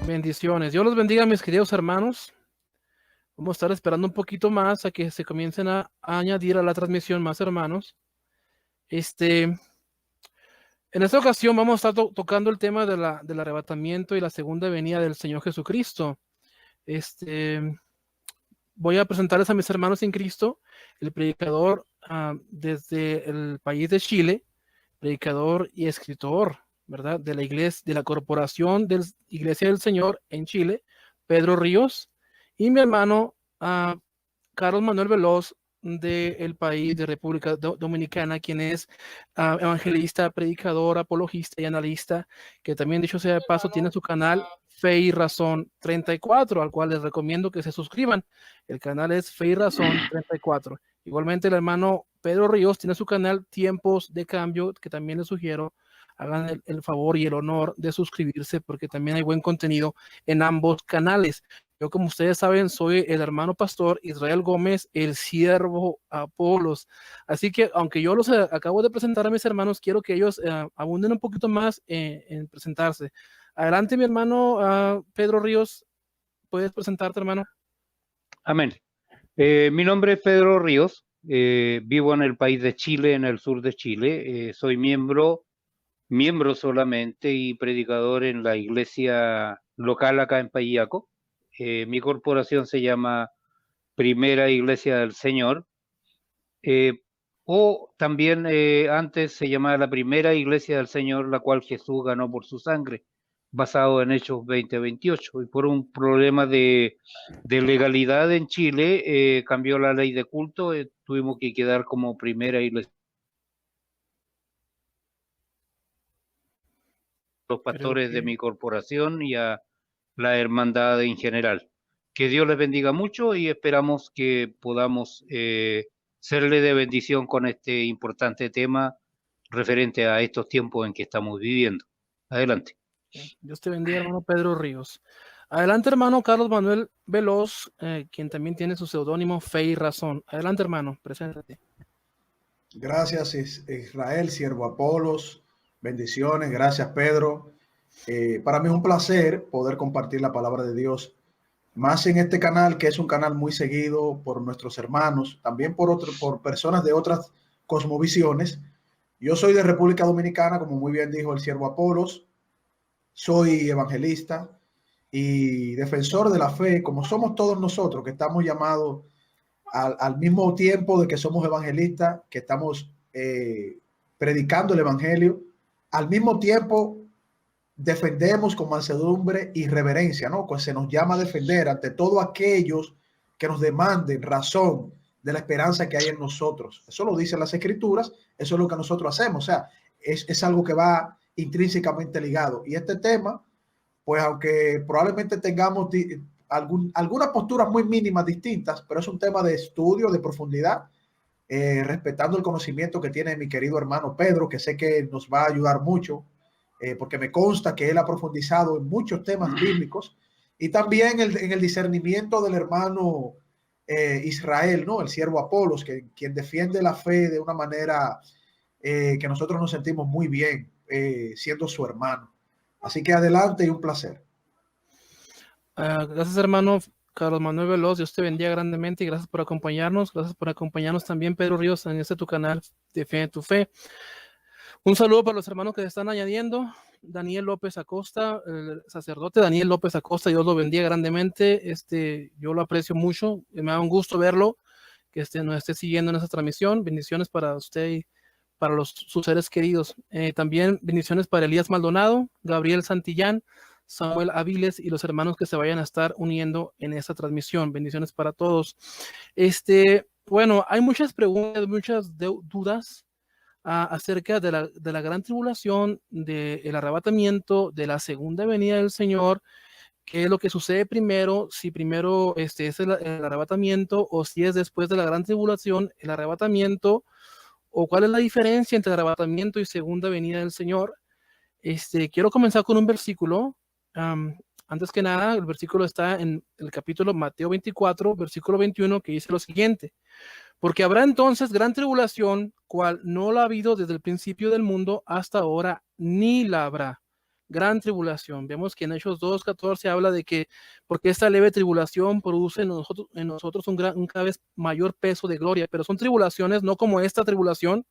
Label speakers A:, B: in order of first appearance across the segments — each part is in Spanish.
A: Bendiciones. Dios los bendiga, mis queridos hermanos. Vamos a estar esperando un poquito más a que se comiencen a añadir a la transmisión más hermanos. En esta ocasión vamos a estar tocando el tema del arrebatamiento y la segunda venida del Señor Jesucristo. Voy a presentarles a mis hermanos en Cristo, el predicador desde el país de Chile, predicador y escritor, ¿verdad? De la iglesia, de la Corporación de Iglesia del Señor en Chile, Pedro Ríos, y mi hermano Carlos Manuel Veloz del país de República Dominicana, quien es evangelista, predicador, apologista y analista, que también, dicho sea de paso, tiene su canal Fe y Razón 34, al cual les recomiendo que se suscriban. El canal es Fe y Razón 34. Igualmente el hermano Pedro Ríos tiene su canal Tiempos de Cambio, que también les sugiero hagan el favor y el honor de suscribirse, porque también hay buen contenido en ambos canales. Yo, como ustedes saben, soy el hermano pastor Israel Gómez, el siervo Apolos. Así que, aunque yo los acabo de presentar a mis hermanos, quiero que ellos abunden un poquito más en presentarse. Adelante, mi hermano Pedro Ríos. ¿Puedes presentarte, hermano?
B: Amén. Mi nombre es Pedro Ríos. Vivo en el país de Chile, en el sur de Chile. Soy miembro solamente y predicador en la iglesia local acá en Payaco. Mi corporación se llama Primera Iglesia del Señor, o también antes se llamaba la Primera Iglesia del Señor, la cual Jesús ganó por su sangre, basado en Hechos 20:28. Y por un problema de legalidad en Chile, cambió la ley de culto, tuvimos que quedar como Primera Iglesia. Los pastores de mi corporación y a la hermandad en general. Que Dios les bendiga mucho y esperamos que podamos serle de bendición con este importante tema referente a estos tiempos en que estamos viviendo. Adelante.
A: Dios te bendiga, hermano Pedro Ríos. Adelante, hermano Carlos Manuel Veloz, quien también tiene su seudónimo Fe y Razón. Adelante, hermano, preséntate.
C: Gracias, Israel, siervo Apolos. Bendiciones, gracias, Pedro. Para mí es un placer poder compartir la palabra de Dios, más en este canal, que es un canal muy seguido por nuestros hermanos, también por personas de otras cosmovisiones. Yo soy de República Dominicana, como muy bien dijo el siervo Apolos. Soy evangelista y defensor de la fe, como somos todos nosotros, que estamos llamados al mismo tiempo de que somos evangelistas, que estamos predicando el evangelio, al mismo tiempo defendemos con mansedumbre y reverencia, ¿no? Pues se nos llama a defender ante todos aquellos que nos demanden razón de la esperanza que hay en nosotros. Eso lo dicen las escrituras, eso es lo que nosotros hacemos, o sea, es algo que va intrínsecamente ligado. Y este tema, pues aunque probablemente tengamos algunas posturas muy mínimas distintas, pero es un tema de estudio, de profundidad, respetando el conocimiento que tiene mi querido hermano Pedro, que sé que nos va a ayudar mucho, porque me consta que él ha profundizado en muchos temas bíblicos, y también en el discernimiento del hermano Israel, ¿no? El siervo Apolos, quien defiende la fe de una manera que nosotros nos sentimos muy bien siendo su hermano. Así que adelante y un placer.
A: Gracias, hermano Carlos Manuel Veloz. Dios te bendiga grandemente y gracias por acompañarnos. Gracias por acompañarnos también, Pedro Ríos, en tu canal de Fe en tu Fe. Un saludo para los hermanos que se están añadiendo. Daniel López Acosta, el sacerdote Daniel López Acosta, Dios lo bendiga grandemente. Yo lo aprecio mucho, me da un gusto verlo, que nos esté siguiendo en esta transmisión. Bendiciones para usted y para sus seres queridos. También bendiciones para Elías Maldonado, Gabriel Santillán, Samuel Aviles y los hermanos que se vayan a estar uniendo en esta transmisión. Bendiciones para todos. Bueno, hay muchas preguntas, muchas dudas acerca de la gran tribulación, del arrebatamiento, de la segunda venida del Señor. ¿Qué es lo que sucede primero? Si primero es el arrebatamiento, o si es después de la gran tribulación el arrebatamiento, o cuál es la diferencia entre arrebatamiento y segunda venida del Señor. Quiero comenzar con un versículo. Antes que nada, el versículo está en el capítulo Mateo 24, versículo 21, que dice lo siguiente: porque habrá entonces gran tribulación, cual no la ha habido desde el principio del mundo hasta ahora, ni la habrá. gran tribulación. Vemos que en Hechos 2:14 habla de que porque esta leve tribulación produce en nosotros un cada vez mayor peso de gloria, pero son tribulaciones no como esta tribulación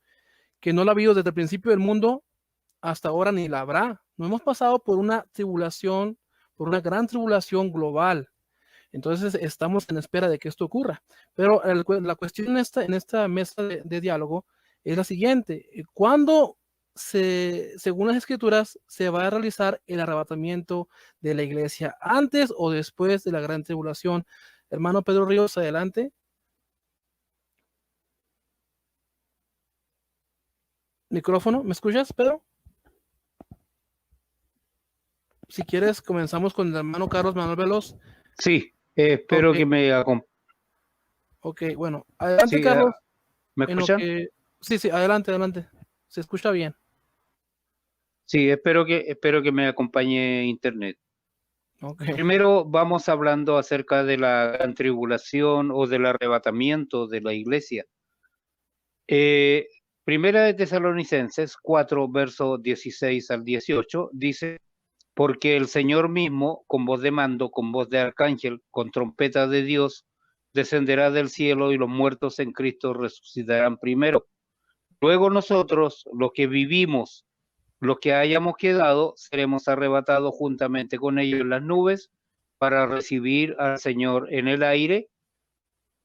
A: que no la ha habido desde el principio del mundo hasta ahora ni la habrá. No hemos pasado por una tribulación, por una gran tribulación global. Entonces estamos en espera de que esto ocurra. Pero la cuestión en esta mesa de diálogo es la siguiente. ¿Cuándo, según las escrituras, se va a realizar el arrebatamiento de la iglesia? ¿Antes o después de la gran tribulación? Hermano Pedro Ríos, adelante. Micrófono, ¿me escuchas, Pedro? Si quieres, comenzamos con el hermano Carlos Manuel Veloz.
B: Sí, espero que me acompañe.
A: Ok, bueno, adelante, sí, Carlos.
B: ¿Me escuchan?
A: Sí, adelante. Se escucha bien.
B: Sí, espero que me acompañe internet.
A: Okay.
B: Primero vamos hablando acerca de la gran tribulación o del arrebatamiento de la iglesia. Primera de Tesalonicenses 4, versos 16 al 18, dice: porque el Señor mismo, con voz de mando, con voz de arcángel, con trompeta de Dios, descenderá del cielo y los muertos en Cristo resucitarán primero. Luego nosotros, los que vivimos, los que hayamos quedado, seremos arrebatados juntamente con ellos en las nubes para recibir al Señor en el aire.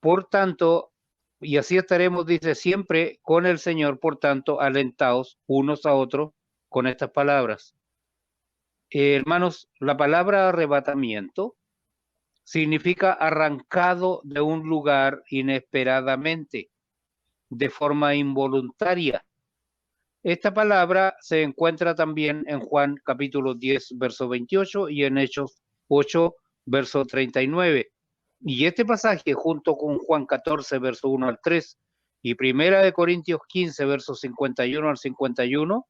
B: Por tanto, y así estaremos, dice, siempre con el Señor, por tanto, alentados unos a otros con estas palabras. Hermanos, la palabra arrebatamiento significa arrancado de un lugar inesperadamente, de forma involuntaria. Esta palabra se encuentra también en Juan capítulo 10, verso 28 y en Hechos 8, verso 39. Y este pasaje, junto con Juan 14, verso 1 al 3, y Primera de Corintios 15, verso 51 al 51,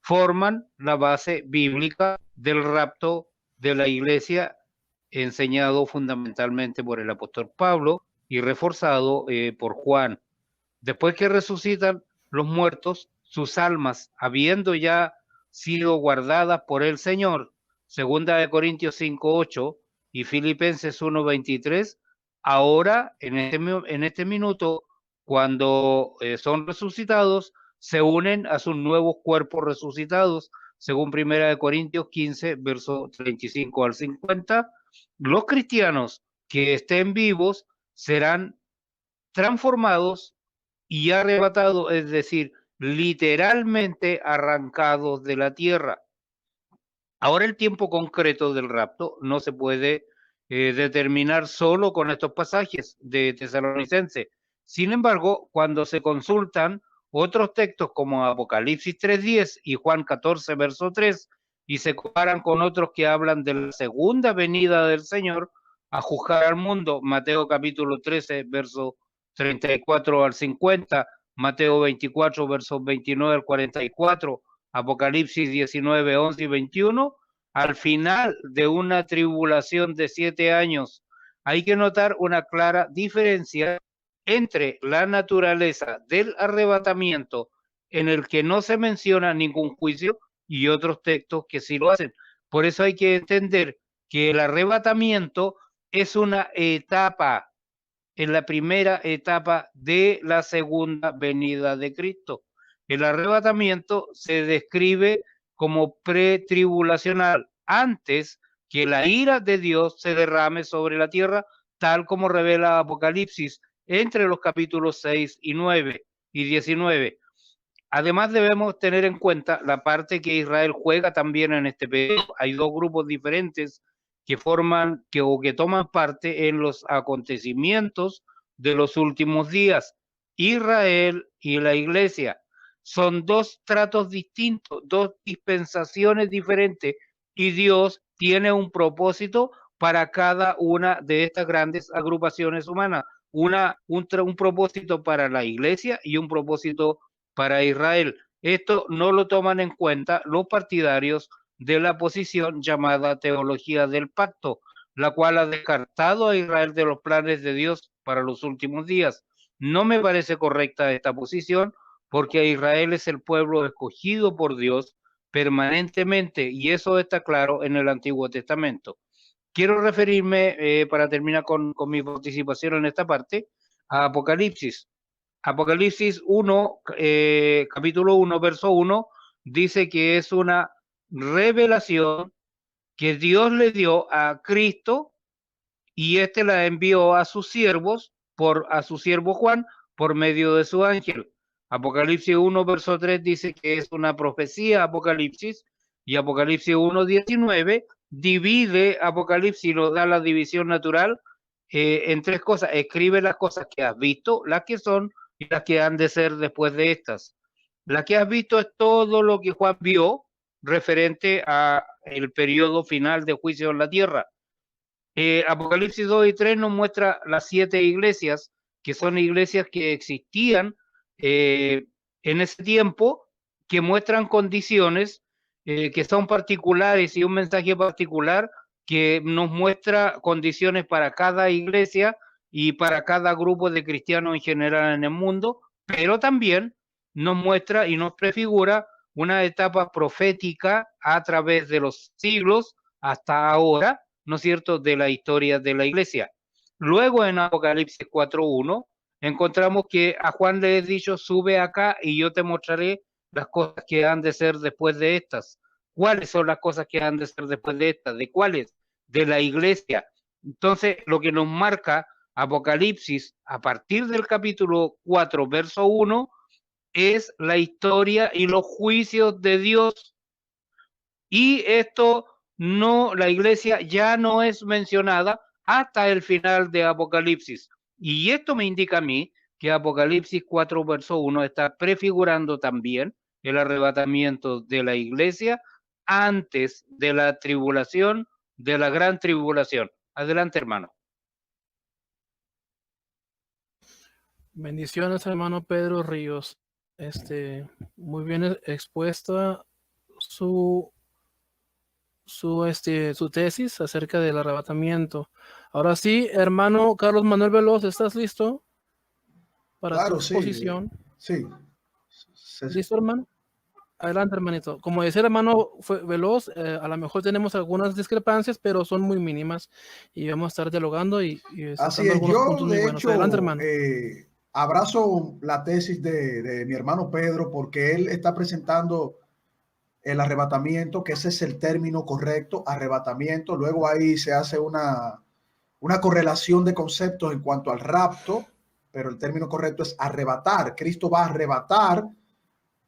B: forman la base bíblica del rapto de la iglesia, enseñado fundamentalmente por el apóstol Pablo y reforzado por Juan. Después que resucitan los muertos, sus almas, habiendo ya sido guardadas por el Señor, segunda de Corintios 5:8 y Filipenses 1:23, ahora en este minuto, cuando son resucitados, se unen a sus nuevos cuerpos resucitados, según primera de Corintios 15, verso 35 al 50. Los cristianos que estén vivos serán transformados y arrebatados, es decir, literalmente arrancados de la tierra. Ahora el tiempo concreto del rapto no se puede determinar solo con estos pasajes de Tesalonicenses. Sin embargo, cuando se consultan otros textos como Apocalipsis 3:10 y Juan 14, verso 3, y se comparan con otros que hablan de la segunda venida del Señor a juzgar al mundo, Mateo capítulo 13, verso 34 al 50, Mateo 24, versos 29 al 44, Apocalipsis 19, 11 y 21, al final de una tribulación de 7 años, hay que notar una clara diferencia entre la naturaleza del arrebatamiento, en el que no se menciona ningún juicio, y otros textos que sí lo hacen. Por eso hay que entender que el arrebatamiento es una etapa, en la primera etapa de la segunda venida de Cristo. El arrebatamiento se describe como pretribulacional, antes que la ira de Dios se derrame sobre la tierra, tal como revela Apocalipsis entre los capítulos 6 y 9 y 19. Además, debemos tener en cuenta la parte que Israel juega también en este periodo. Hay dos grupos diferentes que forman o que toman parte en los acontecimientos de los últimos días. Israel y la iglesia son dos tratos distintos, dos dispensaciones diferentes, y Dios tiene un propósito para cada una de estas grandes agrupaciones humanas, un propósito para la iglesia y un propósito para Israel. Esto no lo toman en cuenta los partidarios de la posición llamada teología del pacto, la cual ha descartado a Israel de los planes de Dios para los últimos días. No me parece correcta esta posición, porque Israel es el pueblo escogido por Dios permanentemente, y eso está claro en el Antiguo Testamento. Quiero referirme, para terminar con mi participación en esta parte, a Apocalipsis. Apocalipsis 1, capítulo 1, verso 1, dice que es una revelación que Dios le dio a Cristo y éste la envió a sus siervos, a su siervo Juan, por medio de su ángel. Apocalipsis 1, verso 3 dice que es una profecía Apocalipsis, y Apocalipsis 1, 19 divide Apocalipsis, lo da la división natural en tres cosas. Escribe las cosas que has visto, las que son y las que han de ser después de estas. La que has visto es todo lo que Juan vio referente a el periodo final de juicio en la tierra. Apocalipsis 2 y 3 nos muestra las 7 iglesias, que son iglesias que existían en ese tiempo, que muestran condiciones que son particulares y un mensaje particular que nos muestra condiciones para cada iglesia y para cada grupo de cristianos en general en el mundo, pero también nos muestra y nos prefigura una etapa profética a través de los siglos hasta ahora, ¿no es cierto?, de la historia de la iglesia. Luego en Apocalipsis 4.1 encontramos que a Juan le es dicho, sube acá y yo te mostraré las cosas que han de ser después de estas. ¿Cuáles son las cosas que han de ser después de estas? ¿De cuáles? De la iglesia. Entonces, lo que nos marca Apocalipsis a partir del capítulo 4, verso 1, es la historia y los juicios de Dios. Y esto no, la iglesia ya no es mencionada hasta el final de Apocalipsis. Y esto me indica a mí que Apocalipsis 4, verso 1 está prefigurando también el arrebatamiento de la iglesia antes de la tribulación, de la gran tribulación. Adelante, hermano.
A: Bendiciones, hermano Pedro Ríos. Muy bien expuesta su tesis acerca del arrebatamiento. Ahora sí, hermano Carlos Manuel Veloz, ¿estás listo para
C: Claro,
A: tu exposición?
C: Sí.
A: ¿Listo, hermano? Adelante, hermanito. Como decía el hermano Veloz, a lo mejor tenemos algunas discrepancias, pero son muy mínimas y vamos a estar dialogando y
C: así es.
A: algunos puntos
C: Yo,
A: muy
C: de
A: buenos.
C: hecho,
A: Adelante, hermano.
C: abrazo la tesis de mi hermano Pedro porque él está presentando el arrebatamiento, que ese es el término correcto, arrebatamiento. Luego ahí se hace una correlación de conceptos en cuanto al rapto, pero el término correcto es arrebatar. Cristo va a arrebatar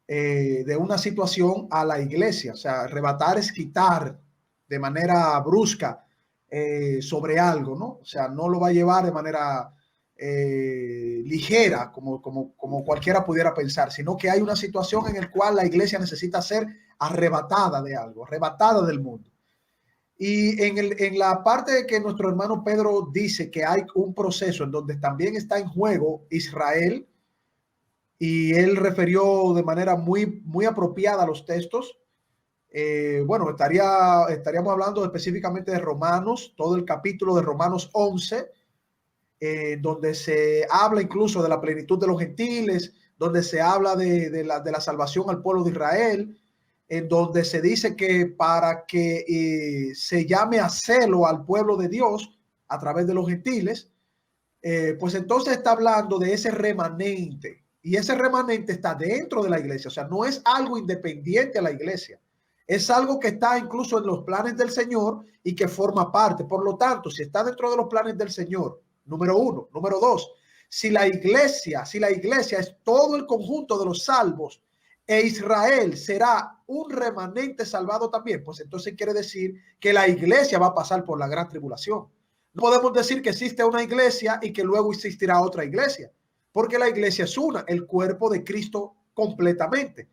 C: de una situación a la iglesia. O sea, arrebatar es quitar de manera brusca sobre algo, ¿no? O sea, no lo va a llevar de manera ligera, como cualquiera pudiera pensar, sino que hay una situación en la cual la iglesia necesita ser arrebatada de algo, arrebatada del mundo. Y en la parte de que nuestro hermano Pedro dice que hay un proceso en donde también está en juego Israel, y él refirió de manera muy apropiada a los textos. Bueno, estaríamos hablando específicamente de Romanos, todo el capítulo de Romanos 11, donde se habla incluso de la plenitud de los gentiles, donde se habla de la salvación al pueblo de Israel, en donde se dice que para que se llame a celo al pueblo de Dios a través de los gentiles, pues entonces está hablando de ese remanente, y ese remanente está dentro de la iglesia. O sea, no es algo independiente a la iglesia, es algo que está incluso en los planes del Señor y que forma parte. Por lo tanto, si está dentro de los planes del Señor, número uno. Número dos, si la iglesia es todo el conjunto de los salvos e Israel será un remanente salvado también, pues entonces quiere decir que la iglesia va a pasar por la gran tribulación. No podemos decir que existe una iglesia y que luego existirá otra iglesia, porque la iglesia es una, el cuerpo de Cristo completamente.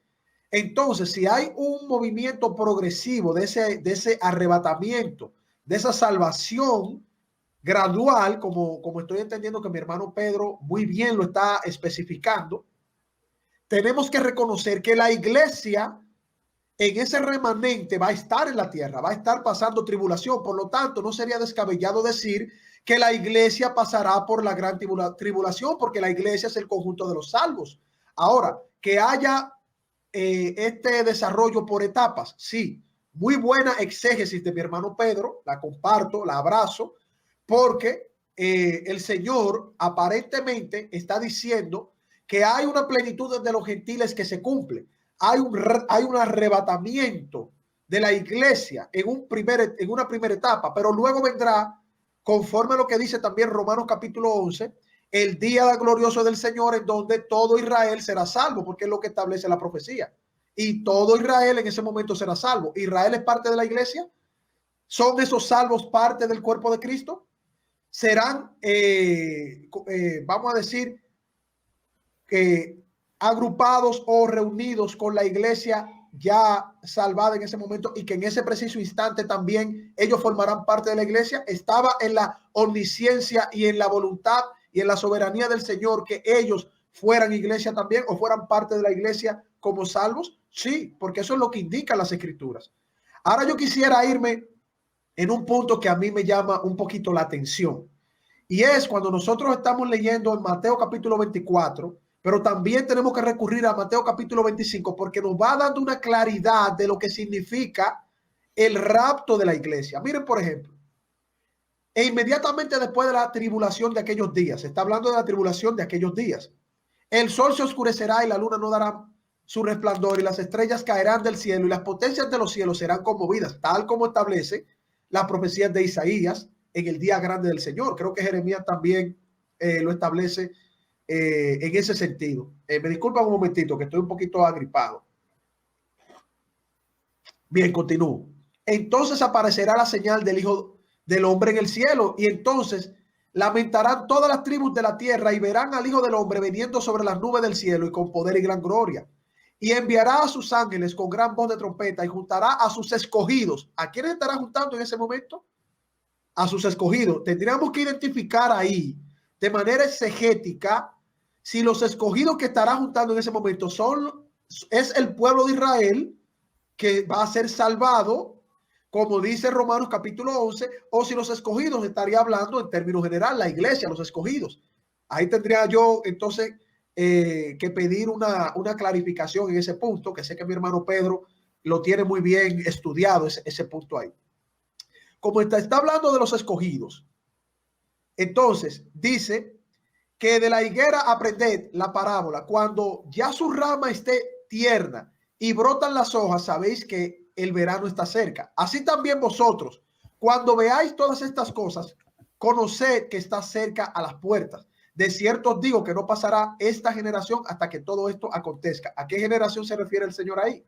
C: Entonces, si hay un movimiento progresivo de ese arrebatamiento, de esa salvación gradual, como estoy entendiendo que mi hermano Pedro muy bien lo está especificando, tenemos que reconocer que la iglesia en ese remanente va a estar en la tierra, va a estar pasando tribulación. Por lo tanto, no sería descabellado decir que la iglesia pasará por la gran tribulación, porque la iglesia es el conjunto de los salvos. Ahora, que haya este desarrollo por etapas. Sí, muy buena exégesis de mi hermano Pedro, la comparto, la abrazo, porque el Señor aparentemente está diciendo que hay una plenitud de los gentiles que se cumple. Hay un arrebatamiento de la iglesia en una primera etapa, pero luego vendrá, conforme a lo que dice también Romanos capítulo 11, el día glorioso del Señor, en donde todo Israel será salvo, porque es lo que establece la profecía. Y todo Israel en ese momento será salvo. ¿Israel es parte de la iglesia? ¿Son esos salvos parte del cuerpo de Cristo? ¿Serán, vamos a decir, agrupados o reunidos con la iglesia ya salvada en ese momento, y que en ese preciso instante también ellos formarán parte de la iglesia? ¿Estaba en la omnisciencia y en la voluntad y en la soberanía del Señor que ellos fueran iglesia también, o fueran parte de la iglesia como salvos? Sí, porque eso es lo que indican las escrituras. Ahora yo quisiera irme en un punto que a mí me llama un poquito la atención, y es cuando nosotros estamos leyendo en Mateo capítulo 24, pero también tenemos que recurrir a Mateo capítulo 25, porque nos va dando una claridad de lo que significa el rapto de la iglesia. Miren, por ejemplo, e inmediatamente después de la tribulación de aquellos días, se está hablando de la tribulación de aquellos días, el sol se oscurecerá y la luna no dará su resplandor, y las estrellas caerán del cielo y las potencias de los cielos serán conmovidas, tal como establece las profecías de Isaías en el día grande del Señor. Creo que Jeremías también lo establece en ese sentido. Me disculpan un momentito que estoy un poquito agripado. Bien, continúo. Entonces aparecerá la señal del Hijo del Hombre en el cielo, y entonces lamentarán todas las tribus de la tierra y verán al Hijo del Hombre viniendo sobre las nubes del cielo y con poder y gran gloria. Y enviará a sus ángeles con gran voz de trompeta y juntará a sus escogidos. ¿A quiénes estará juntando en ese momento? A sus escogidos. Tendríamos que identificar ahí de manera exegética si los escogidos que estará juntando en ese momento es el pueblo de Israel, que va a ser salvado, como dice Romanos capítulo 11, o si los escogidos estaría hablando en términos general, la iglesia, los escogidos. Ahí tendría yo entonces que pedir una clarificación en ese punto, que sé que mi hermano Pedro lo tiene muy bien estudiado, ese punto ahí. Como está hablando de los escogidos, entonces dice que de la higuera aprended la parábola: cuando ya su rama esté tierna y brotan las hojas, sabéis que el verano está cerca. Así también vosotros, cuando veáis todas estas cosas, conoced que está cerca a las puertas. De cierto os digo que no pasará esta generación hasta que todo esto acontezca. ¿A qué generación se refiere el Señor ahí?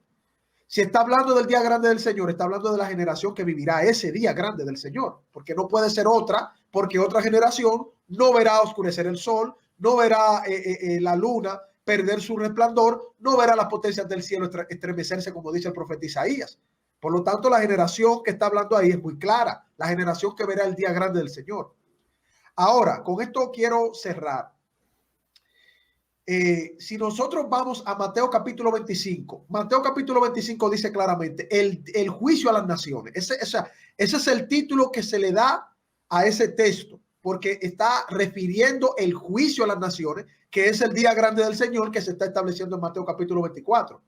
C: Si está hablando del día grande del Señor, está hablando de la generación que vivirá ese día grande del Señor, porque no puede ser otra, porque otra generación no verá oscurecer el sol, no verá la luna perder su resplandor, no verá las potencias del cielo estremecerse, como dice el profeta Isaías. Por lo tanto, la generación que está hablando ahí es muy clara, la generación que verá el día grande del Señor. Ahora, con esto quiero cerrar. Si nosotros vamos a Mateo capítulo 25, Mateo capítulo 25 dice claramente el juicio a las naciones. Ese es el título que se le da a ese texto, porque está refiriendo el juicio a las naciones, que es el día grande del Señor que se está estableciendo en Mateo capítulo 24.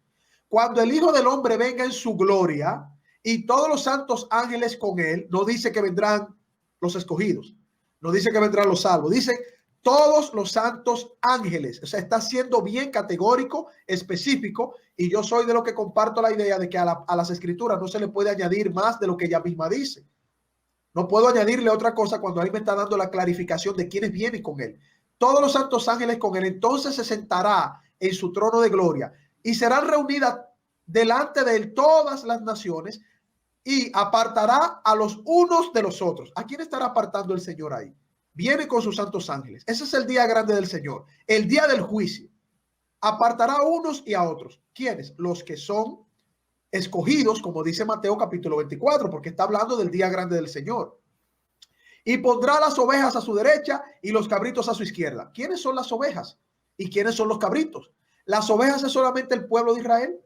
C: Cuando el Hijo del Hombre venga en su gloria y todos los santos ángeles con él, no dice que vendrán los escogidos, no dice que vendrán los salvos, dice todos los santos ángeles. O sea, está siendo bien categórico, específico, y yo soy de lo que comparto la idea de que a las escrituras no se le puede añadir más de lo que ella misma dice. No puedo añadirle otra cosa cuando ahí me está dando la clarificación de quiénes vienen con él. Todos los santos ángeles con él. Entonces se sentará en su trono de gloria y serán reunidas delante de él todas las naciones, y apartará a los unos de los otros. ¿A quién estará apartando el Señor ahí? Viene con sus santos ángeles. Ese es el día grande del Señor, el día del juicio. Apartará a unos y a otros. ¿Quiénes? Los que son escogidos, como dice Mateo capítulo 24, porque está hablando del día grande del Señor. Y pondrá las ovejas a su derecha y los cabritos a su izquierda. ¿Quiénes son las ovejas? ¿Y quiénes son los cabritos? Las ovejas es solamente el pueblo de Israel,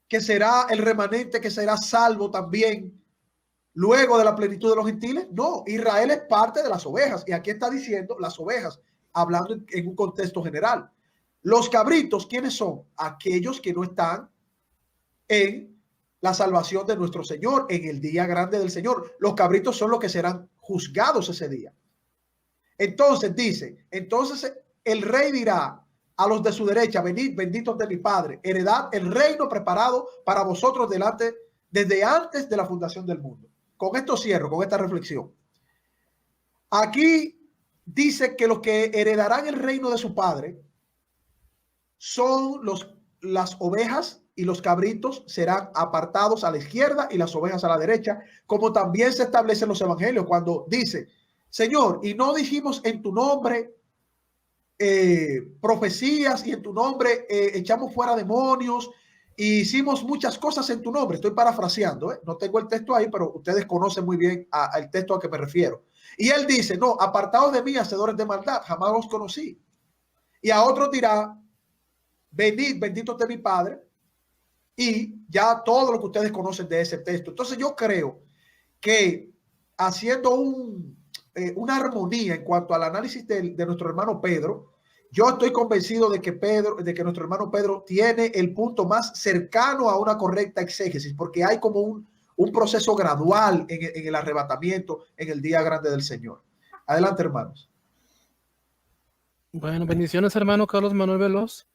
C: que será el remanente, que será salvo también luego de la plenitud de los gentiles. No, Israel es parte de las ovejas, y aquí está diciendo las ovejas, hablando en un contexto general. Los cabritos, ¿quiénes son? Aquellos que no están en la salvación de nuestro Señor, en el día grande del Señor. Los cabritos son los que serán juzgados ese día. Entonces dice, entonces el rey dirá a los de su derecha, venid, benditos de mi Padre, heredad el reino preparado para vosotros desde antes de la fundación del mundo. Con esto cierro, con esta reflexión. Aquí dice que los que heredarán el reino de su Padre son las ovejas, y los cabritos serán apartados a la izquierda y las ovejas a la derecha, como también se establece en los evangelios cuando dice, Señor, y no dijimos en tu nombre profecías, y en tu nombre echamos fuera demonios, y hicimos muchas cosas en tu nombre. Estoy parafraseando, no tengo el texto ahí, pero ustedes conocen muy bien al texto a que me refiero. Y él dice, no, apartados de mí, hacedores de maldad, jamás os conocí. Y a otros dirá, venid, benditos de mi Padre, y ya todo lo que ustedes conocen de ese texto. Entonces yo creo que haciendo una armonía en cuanto al análisis de nuestro hermano Pedro, yo estoy convencido de que nuestro hermano Pedro tiene el punto más cercano a una correcta exégesis, porque hay como un proceso gradual en el arrebatamiento en el día grande del Señor. Adelante, hermanos.
A: Bueno, bendiciones, hermano Carlos Manuel Veloz.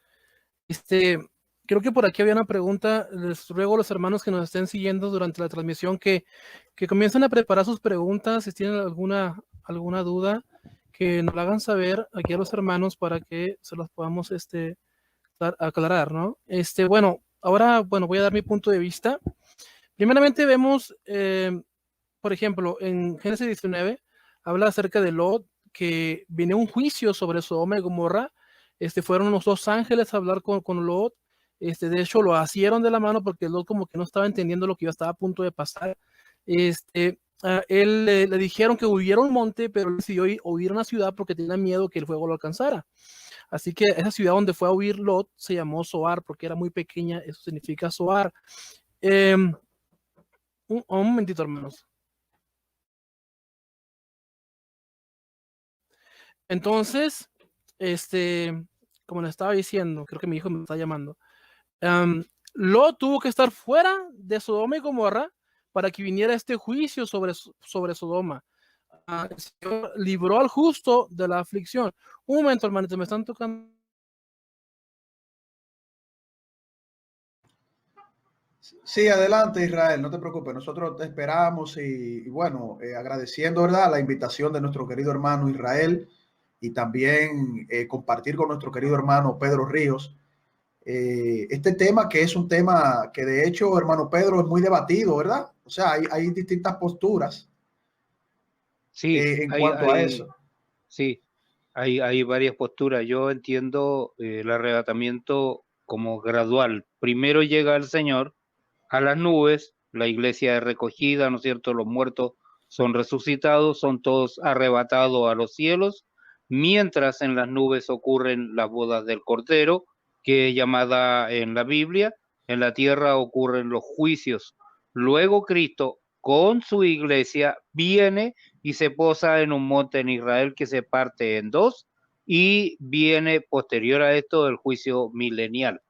A: Creo que por aquí había una pregunta. Les ruego a los hermanos que nos estén siguiendo durante la transmisión que comiencen a preparar sus preguntas. Si tienen alguna duda, que nos la hagan saber aquí a los hermanos para que se las podamos aclarar, ¿no? Bueno, ahora voy a dar mi punto de vista. Primeramente vemos, por ejemplo, en Génesis 19, habla acerca de Lot, que viene un juicio sobre Sodoma y Gomorra. Fueron unos dos ángeles a hablar con Lot. De hecho, lo asieron de la mano porque Lot como que no estaba entendiendo lo que ya estaba a punto de pasar. Él le dijeron que hubiera un monte, pero él decidió huir a una ciudad porque tenía miedo que el fuego lo alcanzara. Así que esa ciudad donde fue a huir Lot se llamó Zoar porque era muy pequeña. Eso significa Zoar. Un momentito, hermanos. Entonces, como les estaba diciendo, creo que mi hijo me está llamando. Lot tuvo que estar fuera de Sodoma y Gomorra para que viniera este juicio sobre Sodoma. El Señor libró al justo de la aflicción. Un momento, hermanito, me están tocando.
C: Sí, adelante, Israel, no te preocupes, nosotros te esperamos y bueno, agradeciendo, ¿verdad?, la invitación de nuestro querido hermano Israel y también compartir con nuestro querido hermano Pedro Ríos este tema, que es un tema que de hecho, hermano Pedro, es muy debatido, ¿verdad? O sea, hay distintas posturas en cuanto a eso.
B: Sí, hay varias posturas. Yo entiendo el arrebatamiento como gradual. Primero llega el Señor a las nubes, la iglesia es recogida, ¿no es cierto? Los muertos son resucitados, son todos arrebatados a los cielos, mientras en las nubes ocurren las bodas del Cordero, que es llamada en la Biblia. En la tierra ocurren los juicios. Luego Cristo con su iglesia viene y se posa en un monte en Israel que se parte en dos, y viene posterior a esto el juicio milenial.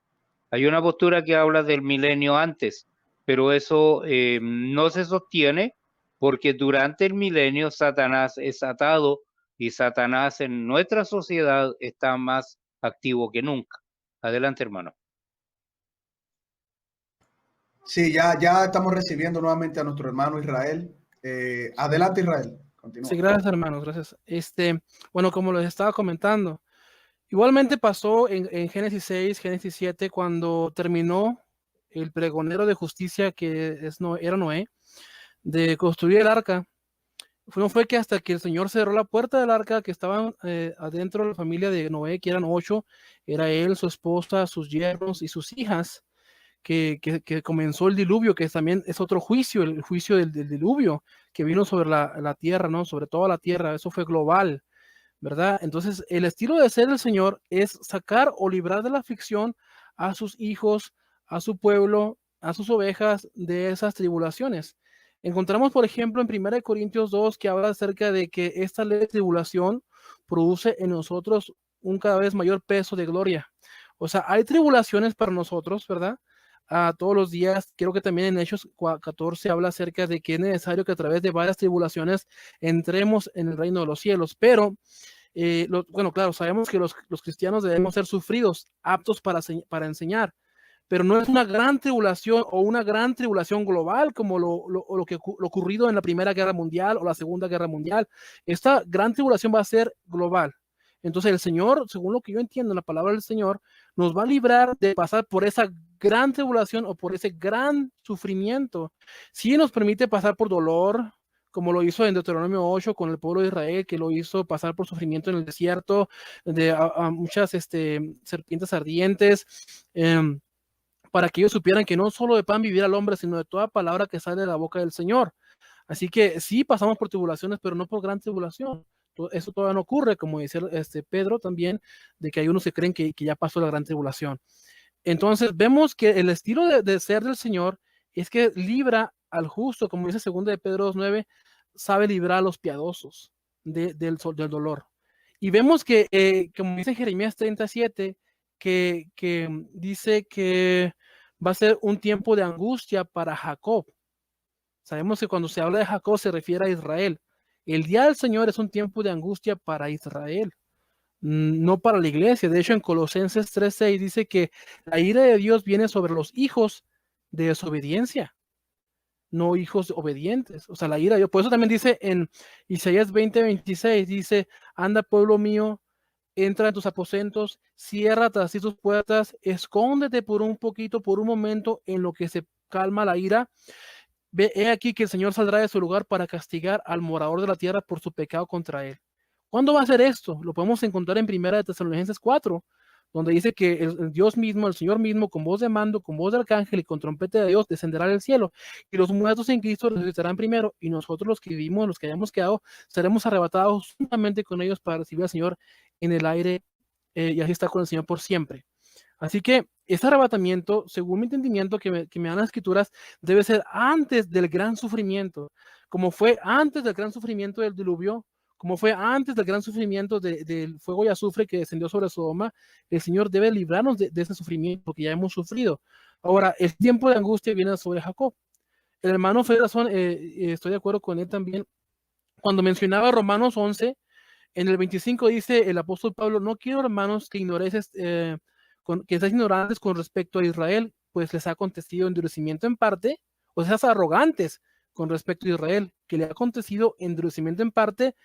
B: Hay una postura que habla del milenio antes, pero eso no se sostiene porque durante el milenio Satanás es atado y Satanás en nuestra sociedad está más activo que nunca. Adelante, hermano.
C: Sí, ya estamos recibiendo nuevamente a nuestro hermano Israel. Adelante, Israel. Continúa.
A: Sí, gracias, hermanos, gracias. Bueno, como les estaba comentando, igualmente pasó en Génesis 6, Génesis 7, cuando terminó el pregonero de justicia que era Noé, de construir el arca. No fue que hasta que el Señor cerró la puerta del arca, que estaban adentro de la familia de Noé, que eran 8, era él, su esposa, sus yernos y sus hijas, que comenzó el diluvio, que también es otro juicio, el juicio del diluvio, que vino sobre la tierra, ¿no? Sobre toda la tierra, eso fue global, ¿verdad? Entonces, el estilo de ser del Señor es sacar o librar de la aflicción a sus hijos, a su pueblo, a sus ovejas de esas tribulaciones. Encontramos, por ejemplo, en 1 Corintios 2, que habla acerca de que esta ley de tribulación produce en nosotros un cada vez mayor peso de gloria. O sea, hay tribulaciones para nosotros, ¿verdad? todos los días. Creo que también en Hechos 14 habla acerca de que es necesario que a través de varias tribulaciones entremos en el reino de los cielos. Pero, bueno, claro, sabemos que los cristianos debemos ser sufridos, aptos para enseñar, pero no es una gran tribulación o una gran tribulación global como lo ocurrido en la Primera Guerra Mundial o la Segunda Guerra Mundial. Esta gran tribulación va a ser global. Entonces el Señor, según lo que yo entiendo en la palabra del Señor, nos va a librar de pasar por esa gran tribulación o por ese gran sufrimiento. Sí nos permite pasar por dolor, como lo hizo en Deuteronomio 8 con el pueblo de Israel, que lo hizo pasar por sufrimiento en el desierto, de muchas serpientes ardientes, para que ellos supieran que no solo de pan vivirá el hombre, sino de toda palabra que sale de la boca del Señor. Así que sí pasamos por tribulaciones, pero no por gran tribulación. Eso todavía no ocurre, como decía Pedro también, de que hay unos que creen que ya pasó la gran tribulación. Entonces vemos que el estilo de ser del Señor es que libra al justo, como dice 2 de Pedro 2:9, sabe librar a los piadosos del dolor. Y vemos que, como dice Jeremías 37, que dice que va a ser un tiempo de angustia para Jacob. Sabemos que cuando se habla de Jacob se refiere a Israel. El día del Señor es un tiempo de angustia para Israel, no para la iglesia. De hecho, en Colosenses 3:6 dice que la ira de Dios viene sobre los hijos de desobediencia, no hijos obedientes. O sea, la ira de Dios. Por eso también dice en Isaías 20:26, dice, anda pueblo mío, entra en tus aposentos, cierra tras ti tus puertas, escóndete por un poquito, por un momento, en lo que se calma la ira. He aquí que el Señor saldrá de su lugar para castigar al morador de la tierra por su pecado contra él. ¿Cuándo va a ser esto? Lo podemos encontrar en 1 de Tesalonicenses 4, donde dice que el Dios mismo, el Señor mismo, con voz de mando, con voz de arcángel y con trompeta de Dios, descenderá del cielo, y los muertos en Cristo resucitarán primero, y nosotros los que vivimos, los que hayamos quedado, seremos arrebatados juntamente con ellos para recibir al Señor en el aire, y así está con el Señor por siempre. Así que este arrebatamiento, según mi entendimiento que me dan las escrituras, debe ser antes del gran sufrimiento, como fue antes del gran sufrimiento del diluvio, como fue antes del gran sufrimiento del fuego y azufre que descendió sobre Sodoma. El Señor debe librarnos de ese sufrimiento que ya hemos sufrido. Ahora, el tiempo de angustia viene sobre Jacob. El hermano Federson, estoy de acuerdo con él también, cuando mencionaba Romanos 11, en el 25 dice el apóstol Pablo, no quiero, hermanos, que ignoréis que estáis ignorantes con respecto a Israel, pues les ha acontecido endurecimiento en parte, o seas arrogantes con respecto a Israel, que le ha acontecido endurecimiento en parte,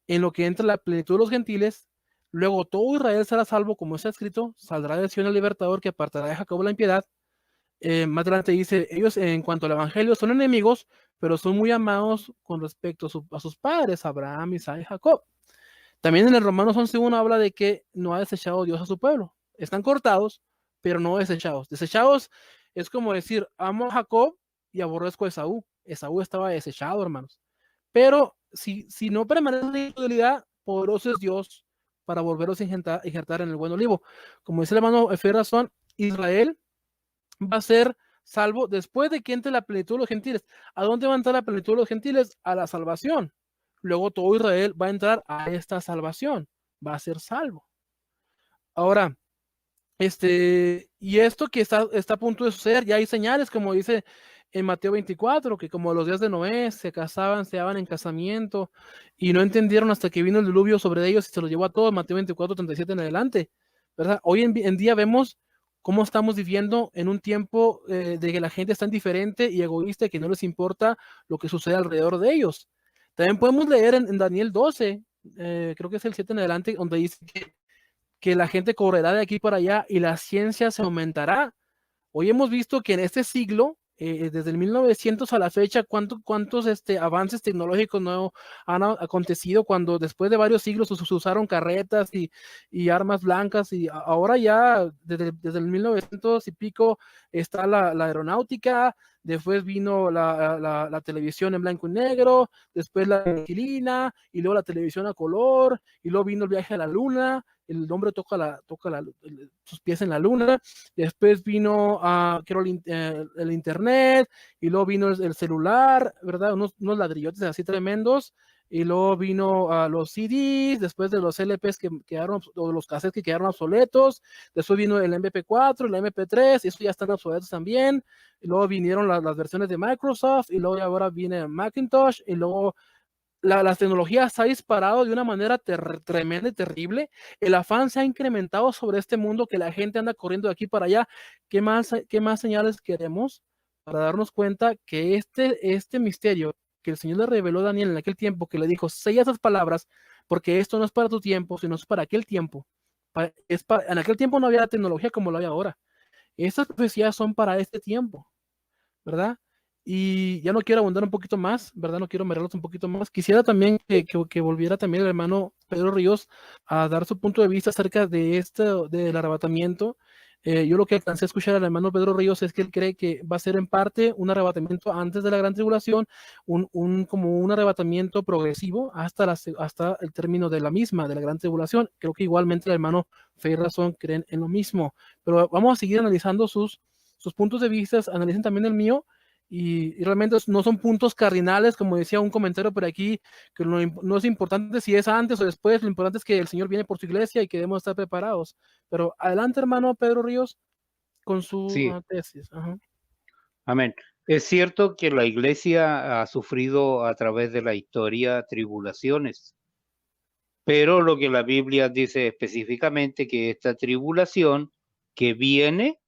A: en lo que entra la plenitud de los gentiles. Luego todo Israel será salvo, como está escrito, saldrá de Sion el libertador que apartará de Jacob la impiedad. Más adelante dice, ellos en cuanto al evangelio son enemigos, pero son muy amados con respecto a sus padres, Abraham, Isaac y Jacob. También en el Romanos 11:1 habla de que no ha desechado Dios a su pueblo. Están cortados, pero no desechados. Desechados es como decir, amo a Jacob y aborrezco a Esaú. Esaú estaba desechado, hermanos. Pero si no permanece en infidelidad, poderoso es Dios para volverlos a injertar en el buen olivo. Como dice el hermano Ferrazón, Israel va a ser salvo después de que entre la plenitud de los gentiles. ¿A dónde va a entrar la plenitud de los gentiles? A la salvación. Luego todo Israel va a entrar a esta salvación, va a ser salvo. Ahora, y esto que está a punto de suceder, ya hay señales, como dice en Mateo 24, que como los días de Noé se casaban, se daban en casamiento y no entendieron hasta que vino el diluvio sobre ellos y se los llevó a todos, Mateo 24:37 en adelante, ¿verdad? Hoy en día vemos cómo estamos viviendo en un tiempo de que la gente es tan diferente y egoísta y que no les importa lo que sucede alrededor de ellos. También podemos leer en Daniel 12, creo que es el 7 en adelante, donde dice que la gente correrá de aquí para allá y la ciencia se aumentará. Hoy hemos visto que en este siglo, desde el 1900 a la fecha, cuántos avances tecnológicos nuevos han acontecido cuando después de varios siglos se usaron carretas y armas blancas, y ahora ya desde el 1900 y pico está la aeronáutica. Después vino la televisión en blanco y negro, después la inquilina, y luego la televisión a color, y luego vino el viaje a la luna, el hombre toca sus pies en la luna, después vino el internet, y luego vino el celular, ¿verdad? Unos ladrillotes así tremendos, y luego vino a los CDs, después de los LPs que quedaron, o los cassettes que quedaron obsoletos, después vino el MP4, el MP3, y eso ya están obsoletos también, y luego vinieron las versiones de Microsoft, y luego ahora viene Macintosh, y luego las tecnologías se ha disparado de una manera tremenda y terrible. El afán se ha incrementado sobre este mundo que la gente anda corriendo de aquí para allá. ¿Qué más señales queremos para darnos cuenta que este misterio que el Señor le reveló a Daniel en aquel tiempo, que le dijo, sella esas palabras, porque esto no es para tu tiempo, sino es para aquel tiempo? En aquel tiempo no había la tecnología como lo hay ahora. Estas profecías son para este tiempo, ¿verdad? Y ya no quiero abundar un poquito más, ¿verdad? No quiero merarlos un poquito más. Quisiera también que volviera también el hermano Pedro Ríos a dar su punto de vista acerca de del arrebatamiento. Yo lo que alcancé a escuchar al hermano Pedro Ríos es que él cree que va a ser en parte un arrebatamiento antes de la gran tribulación, como un arrebatamiento progresivo hasta el término de de la gran tribulación. Creo que igualmente el hermano Fe y Razón creen en lo mismo. Pero vamos a seguir analizando sus puntos de vista, analicen también el mío, y realmente no son puntos cardinales, como decía un comentario por aquí, que no es importante si es antes o después, lo importante es que el Señor viene por su iglesia y que debemos estar preparados. Pero adelante, hermano Pedro Ríos, con su
B: Sí,
A: tesis. Ajá.
B: amén. Es cierto que la iglesia ha sufrido a través de la historia tribulaciones, pero lo que la Biblia dice específicamente que esta tribulación que viene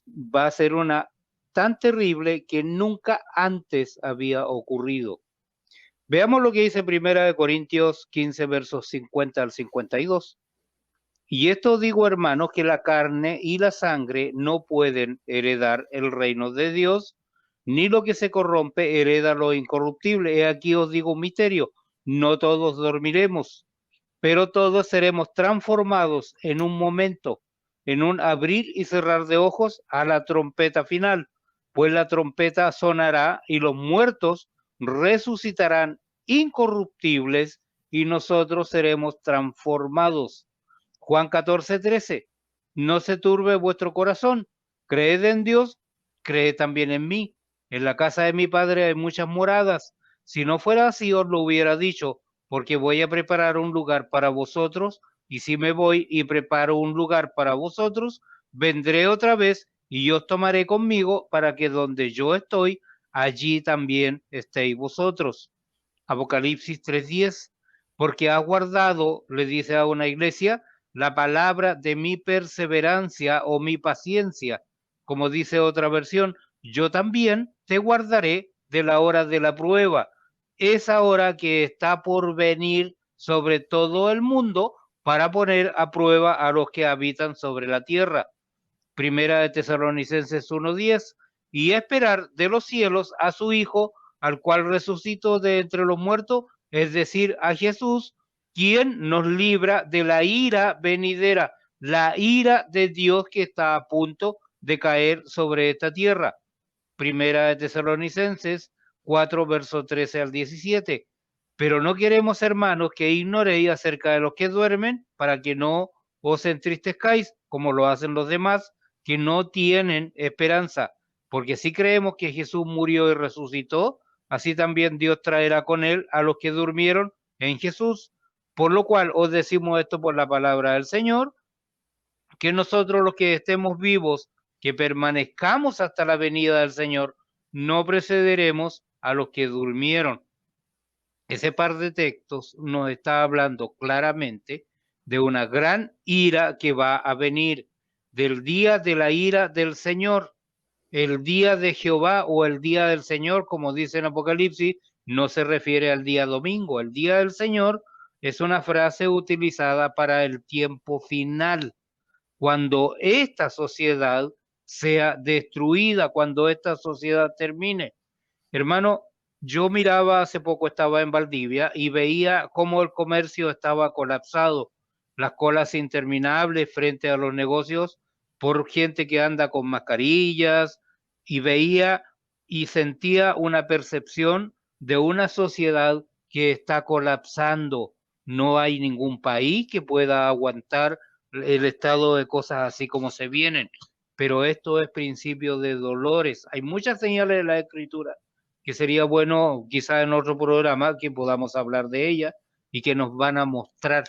B: va a ser una tan terrible que nunca antes había ocurrido. Veamos lo que dice 1 Corintios 15, versos 50 al 52. Y esto digo, hermanos, que la carne y la sangre no pueden heredar el reino de Dios, ni lo que se corrompe hereda lo incorruptible. He aquí os digo un misterio, no todos dormiremos, pero todos seremos transformados en un momento, en un abrir y cerrar de ojos a la trompeta final, pues la trompeta sonará y los muertos resucitarán incorruptibles y nosotros seremos transformados. Juan 14:13, no se turbe vuestro corazón, creed en Dios, creed también en mí. En la casa de mi padre hay muchas moradas, si no fuera así os lo hubiera dicho, porque voy a preparar un lugar para vosotros, y si me voy y preparo un lugar para vosotros, vendré otra vez y os tomaré conmigo para que donde yo estoy, allí también estéis vosotros. Apocalipsis 3:10, porque has guardado, le dice a una iglesia, la palabra de mi perseverancia o mi paciencia. Como dice otra versión, yo también te guardaré de la hora de la prueba, esa hora que está por venir sobre todo el mundo para poner a prueba a los que habitan sobre la tierra. Primera de Tesalonicenses 1:10, y esperar de los cielos a su Hijo, al cual resucitó de entre los muertos, es decir, a Jesús, quien nos libra de la ira venidera, la ira de Dios que está a punto de caer sobre esta tierra. Primera de Tesalonicenses 4, versos 13 al 17. Pero no queremos, hermanos, que ignoréis acerca de los que duermen, para que no os entristezcáis, como lo hacen los demás, que no tienen esperanza. Porque si creemos que Jesús murió y resucitó, así también Dios traerá con él a los que durmieron en Jesús. Por lo cual os decimos esto por la palabra del Señor, que nosotros los que estemos vivos, que permanezcamos hasta la venida del Señor, no precederemos a los que durmieron. Ese par de textos nos está hablando claramente de una gran ira que va a venir, del día de la ira del Señor. El día de Jehová o el día del Señor, como dice en Apocalipsis, no se refiere al día domingo. El día del Señor es una frase utilizada para el tiempo final, cuando esta sociedad sea destruida, cuando esta sociedad termine. Hermano, yo miraba, hace poco estaba en Valdivia y veía cómo el comercio estaba colapsado, las colas interminables frente a los negocios por gente que anda con mascarillas, y veía y sentía una percepción de una sociedad que está colapsando. No hay ningún país que pueda aguantar el estado de cosas así como se vienen, pero esto es principio de dolores. Hay muchas señales de la Escritura que sería bueno quizás en otro programa que podamos hablar de ella y que nos van a mostrar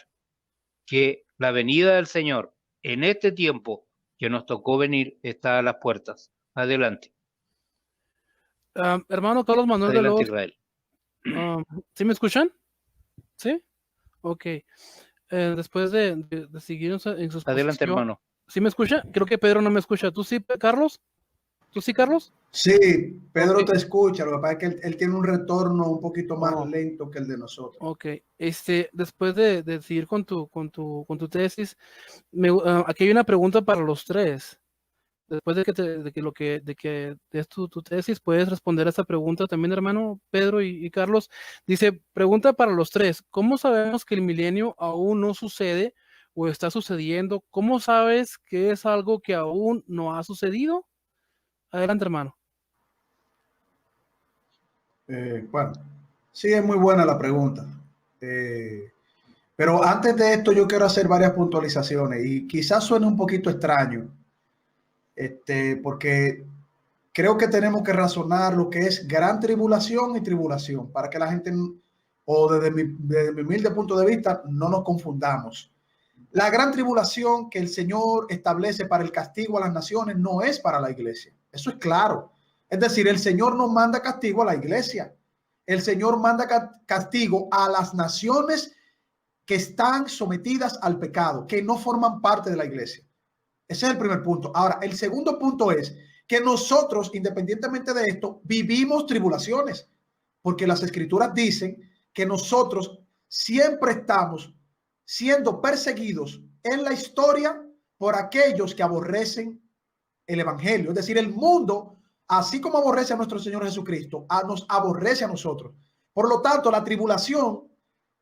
B: que la venida del Señor en este tiempo que nos tocó venir está a las puertas. Adelante.
A: Hermano Carlos Manuel
B: Adelante,
A: Veloz,
B: Israel.
A: ¿sí me escuchan? ¿Sí? Ok. Después de seguir en su
B: Adelante,
A: exposición,
B: hermano.
A: ¿sí me escucha? Creo que Pedro no me escucha. ¿Tú sí, Carlos? ¿Tú sí, Carlos?
C: Sí, Pedro
A: Ok.
C: te escucha. Lo que pasa es que él tiene un retorno un poquito más
A: Oh,
C: lento que el de nosotros.
A: ok. Después de seguir con tu tesis, aquí hay una pregunta para los tres. Después de que des tu tesis, puedes responder a esta pregunta también, hermano Pedro y Carlos. Dice, pregunta para los tres, ¿cómo sabemos que el milenio aún no sucede o está sucediendo? ¿Cómo sabes que es algo que aún no ha sucedido? Adelante, hermano.
C: Bueno, sí, es muy buena la pregunta. Pero antes de esto, yo quiero hacer varias puntualizaciones y quizás suene un poquito extraño, porque creo que tenemos que razonar lo que es gran tribulación y tribulación para que la gente, o desde mi humilde punto de vista, no nos confundamos. La gran tribulación que el Señor establece para el castigo a las naciones no es para la iglesia. Eso es claro. Es decir, el Señor no manda castigo a la iglesia. El Señor manda castigo a las naciones que están sometidas al pecado, que no forman parte de la iglesia. Ese es el primer punto. Ahora, el segundo punto es que nosotros, independientemente de esto, vivimos tribulaciones, porque las escrituras dicen que nosotros siempre estamos siendo perseguidos en la historia por aquellos que aborrecen el evangelio. Es decir, el mundo, así como aborrece a nuestro Señor Jesucristo, nos aborrece a nosotros. Por lo tanto, la tribulación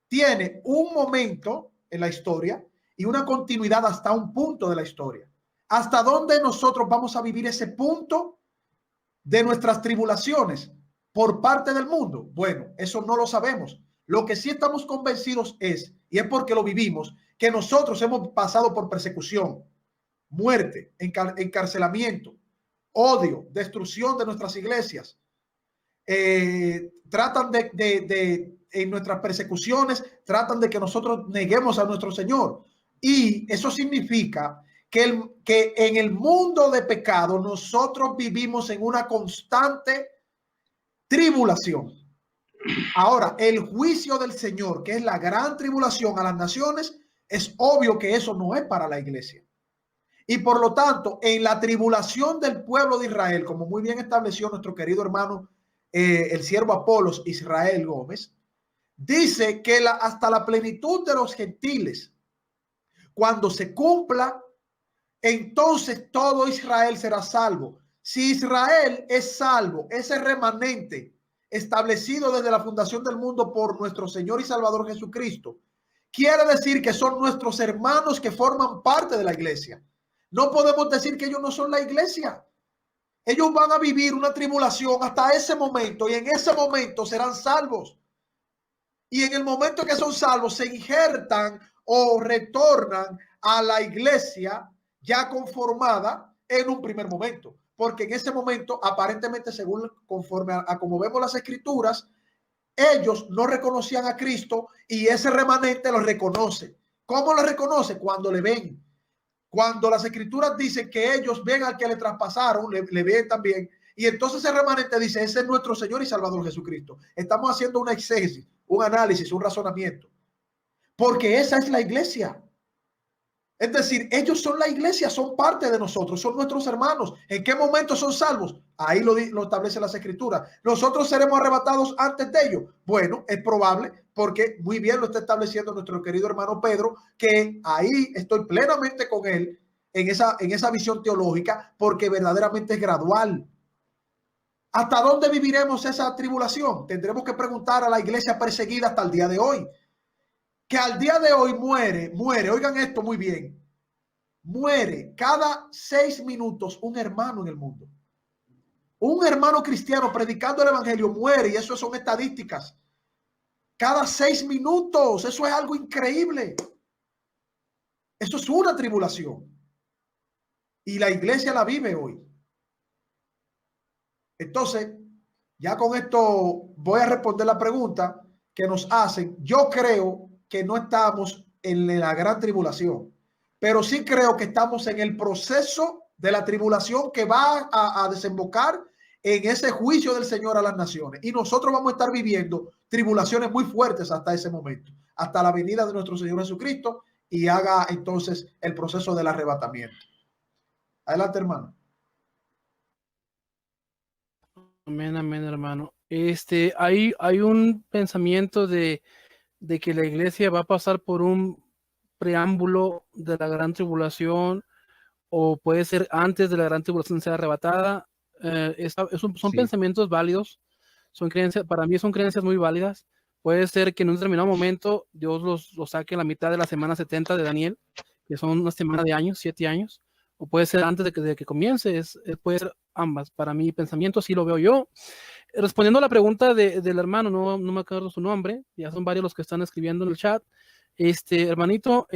C: tiene un momento en la historia y una continuidad hasta un punto de la historia. ¿Hasta dónde nosotros vamos a vivir ese punto de nuestras tribulaciones por parte del mundo? Bueno, eso no lo sabemos. Lo que sí estamos convencidos es, y es porque lo vivimos, que nosotros hemos pasado por persecución, muerte, encarcelamiento, odio, destrucción de nuestras iglesias. Tratan en nuestras persecuciones, tratan de que nosotros neguemos a nuestro Señor. Y eso significa que en el mundo de pecado nosotros vivimos en una constante tribulación. Ahora, el juicio del Señor, que es la gran tribulación a las naciones, es obvio que eso no es para la iglesia. Y por lo tanto, en la tribulación del pueblo de Israel, como muy bien estableció nuestro querido hermano, el siervo Apolos Israel Gómez, dice que hasta la plenitud de los gentiles, cuando se cumpla, entonces todo Israel será salvo. Si Israel es salvo, ese remanente establecido desde la fundación del mundo por nuestro Señor y Salvador Jesucristo, quiere decir que son nuestros hermanos que forman parte de la iglesia. No podemos decir que ellos no son la iglesia. Ellos van a vivir una tribulación hasta ese momento y en ese momento serán salvos. Y en el momento que son salvos se injertan o retornan a la iglesia ya conformada en un primer momento. Porque en ese momento, aparentemente, según conforme a como vemos las escrituras, ellos no reconocían a Cristo y ese remanente lo reconoce. ¿Cómo lo reconoce? Cuando le ven. Cuando las escrituras dicen que ellos ven al que le traspasaron, le ven también. Y entonces ese remanente dice, ese es nuestro Señor y Salvador Jesucristo. Estamos haciendo una exégesis, un análisis, un razonamiento. Porque esa es la iglesia. Es decir, ellos son la iglesia, son parte de nosotros, son nuestros hermanos. ¿En qué momento son salvos? Ahí lo establece las escrituras. ¿Nosotros seremos arrebatados antes de ellos? Bueno, es probable, porque muy bien lo está estableciendo nuestro querido hermano Pedro, que ahí estoy plenamente con él en esa visión teológica, porque verdaderamente es gradual. ¿Hasta dónde viviremos esa tribulación? Tendremos que preguntar a la iglesia perseguida hasta el día de hoy. Que al día de hoy muere, oigan esto muy bien, muere cada 6 minutos un hermano en el mundo. Un hermano cristiano predicando el evangelio muere, y eso son estadísticas. Cada 6 minutos, eso es algo increíble. Eso es una tribulación. Y la iglesia la vive hoy. Entonces, Ya con esto voy a responder la pregunta que nos hacen. Yo creo que no estamos en la gran tribulación, pero sí creo que estamos en el proceso de la tribulación que va a desembocar en ese juicio del Señor a las naciones. Y nosotros vamos a estar viviendo tribulaciones muy fuertes hasta ese momento, hasta la venida de nuestro Señor Jesucristo y haga entonces el proceso del arrebatamiento. Adelante, hermano.
A: Amén, amén, hermano. Hay un pensamiento de que la iglesia va a pasar por un preámbulo de la gran tribulación, o puede ser antes de la gran tribulación sea arrebatada. Son
B: Sí.
A: pensamientos válidos, son creencias, para mí son creencias muy válidas. Puede ser que en un determinado momento Dios los saque en la mitad de la semana 70 de Daniel, que son una semana de años, 7 años, o puede ser antes de que comience, puede ser ambas. Para mi pensamiento así lo veo yo. Respondiendo a la pregunta del hermano, no me acuerdo su nombre, ya son varios los que están escribiendo en el chat. Hermanito,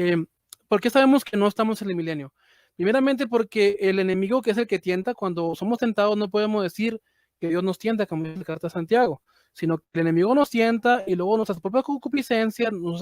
A: ¿por qué sabemos que no estamos en el milenio? Primeramente porque el enemigo, que es el que tienta, cuando somos tentados no podemos decir que Dios nos tienta, como dice la carta de Santiago, sino que el enemigo nos tienta y luego nuestras propias concupiscencias nos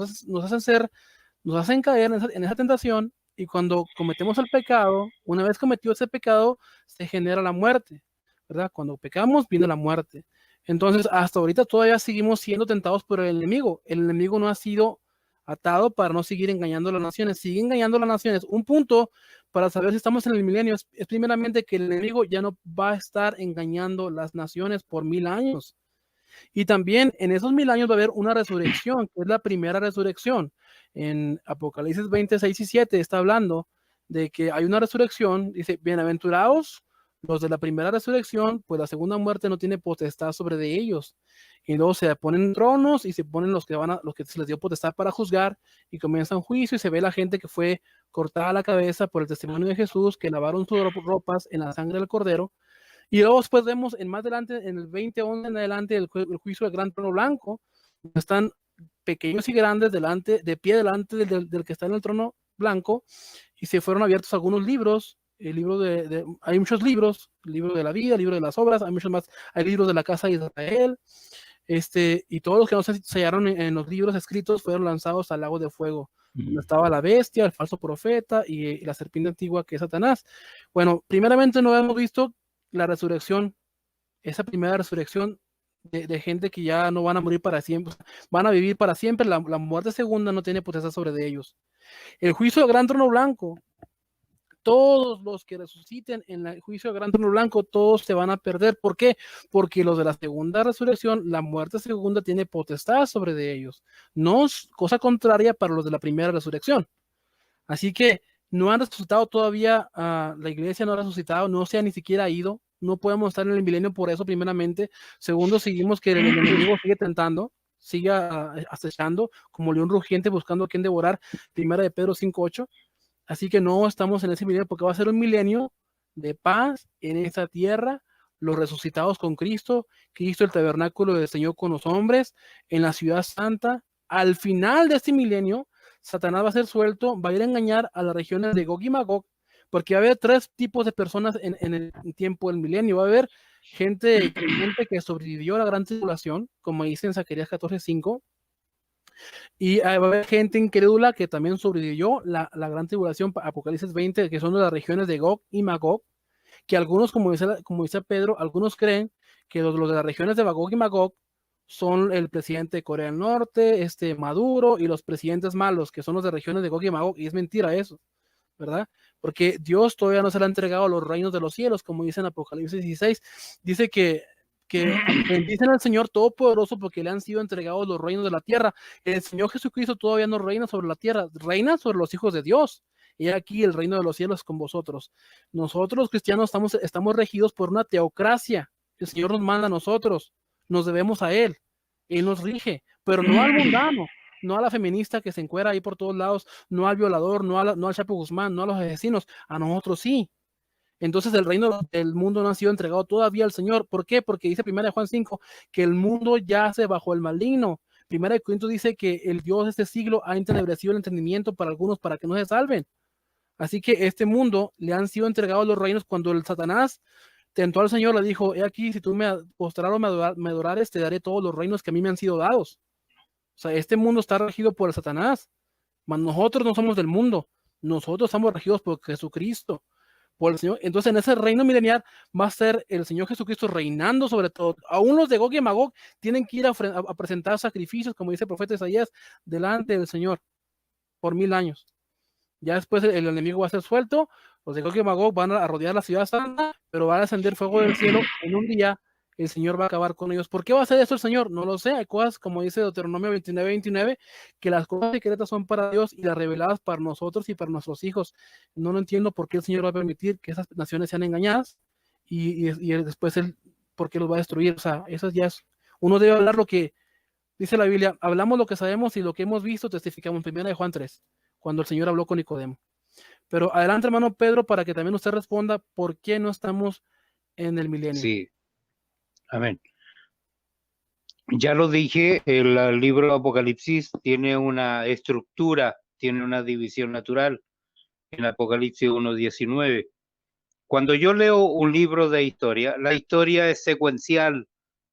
A: hacen caer en esa tentación, y cuando cometemos el pecado, una vez cometido ese pecado, se genera la muerte, ¿verdad? Cuando pecamos viene la muerte. Entonces, hasta ahorita todavía seguimos siendo tentados por el enemigo. El enemigo no ha sido atado para no seguir engañando a las naciones. Sigue engañando a las naciones. Un punto para saber si estamos en el milenio es primeramente que el enemigo ya no va a estar engañando las naciones por 1000 años. Y también en esos 1000 años va a haber una resurrección, que es la primera resurrección. En Apocalipsis 26 y 7 está hablando de que hay una resurrección. Dice, bienaventurados los de la primera resurrección, pues la segunda muerte no tiene potestad sobre de ellos. Y luego se ponen tronos y se ponen los que se les dio potestad para juzgar, y comienza un juicio y se ve la gente que fue cortada la cabeza por el testimonio de Jesús, que lavaron sus ropas en la sangre del Cordero. Y luego después vemos en más adelante, en el 20:11 en adelante, el juicio del gran trono blanco. Están pequeños y grandes de pie delante del que está en el trono blanco, y se fueron abiertos algunos libros. Hay muchos libros, el libro de la vida, el libro de las obras, hay muchos más, hay libros de la casa de Israel, y todos los que no se sellaron en los libros escritos fueron lanzados al lago de fuego, donde estaba la bestia, el falso profeta y la serpiente antigua, que es Satanás. Bueno, primeramente no hemos visto la resurrección, esa primera resurrección de gente que ya no van a morir para siempre, van a vivir para siempre. La muerte segunda no tiene potestad sobre de ellos. El juicio del gran trono blanco, todos los que resuciten en el juicio del gran trono blanco, todos se van a perder. ¿Por qué? Porque los de la segunda resurrección, la muerte segunda tiene potestad sobre de ellos. No es cosa contraria para los de la primera resurrección. Así que no han resucitado todavía, la iglesia no ha resucitado, no se ha ni siquiera ido. No podemos estar en el milenio por eso, primeramente. Segundo, seguimos que el enemigo sigue tentando, sigue acechando como león rugiente buscando a quien devorar. Primera de Pedro 5:8. Así que no estamos en ese milenio, porque va a ser un milenio de paz en esta tierra, los resucitados con Cristo, Cristo el tabernáculo del Señor con los hombres, en la ciudad santa. Al final de este milenio, Satanás va a ser suelto, va a ir a engañar a las regiones de Gog y Magog, porque va a haber 3 tipos de personas en el tiempo del milenio. Va a haber gente que sobrevivió a la gran tribulación, como dice en Zacarías 14:5, y va a haber gente incrédula que también sobrevivió la gran tribulación, Apocalipsis 20, que son de las regiones de Gog y Magog, que algunos, como dice Pedro, algunos creen que los de las regiones de Gog y Magog son el presidente de Corea del Norte, Maduro, y los presidentes malos, que son los de regiones de Gog y Magog, y es mentira eso, ¿verdad? Porque Dios todavía no se le ha entregado los reinos de los cielos, como dice en Apocalipsis 16. Dice que bendicen al Señor Todopoderoso porque le han sido entregados los reinos de la tierra. El Señor Jesucristo todavía no reina sobre la tierra, reina sobre los hijos de Dios. Y aquí el reino de los cielos con vosotros. Nosotros los cristianos estamos regidos por una teocracia. El Señor nos manda a nosotros, nos debemos a Él. Él nos rige, pero no al mundano, no a la feminista que se encuera ahí por todos lados, no al violador, no al Chapo Guzmán, no a los asesinos, a nosotros sí. Entonces el reino del mundo no ha sido entregado todavía al Señor. ¿Por qué? Porque dice 1 Juan 5 que el mundo yace bajo el maligno. 1 Corintios dice que el Dios de este siglo ha entenebrecido el entendimiento para algunos para que no se salven. Así que este mundo le han sido entregados los reinos cuando el Satanás tentó al Señor, le dijo, he aquí, si tú me postraros, me adorares, te daré todos los reinos que a mí me han sido dados. O sea, este mundo está regido por el Satanás, mas nosotros no somos del mundo, nosotros estamos regidos por Jesucristo, por el Señor. Entonces, en ese reino milenial va a ser el Señor Jesucristo reinando sobre todo. Aún los de Gog y Magog tienen que ir a presentar sacrificios, como dice el profeta Isaías, delante del Señor por 1000 años. Ya después el enemigo va a ser suelto, los de Gog y Magog van a rodear la ciudad santa, pero va a descender fuego del cielo. En un día el Señor va a acabar con ellos. ¿Por qué va a hacer eso el Señor? No lo sé. Hay cosas, como dice Deuteronomio 29:29, que las cosas secretas son para Dios y las reveladas para nosotros y para nuestros hijos. No lo entiendo por qué el Señor va a permitir que esas naciones sean engañadas y después Él, ¿por qué los va a destruir? O sea, eso ya es, uno debe hablar lo que dice la Biblia. Hablamos lo que sabemos y lo que hemos visto testificamos. Primera de Juan 3, cuando el Señor habló con Nicodemo. Pero adelante, hermano Pedro, para que también usted responda por qué no estamos en el milenio.
B: Sí, amén. Ya lo dije, el libro Apocalipsis tiene una estructura, tiene una división natural en Apocalipsis 1:19. Cuando yo leo un libro de historia, la historia es secuencial,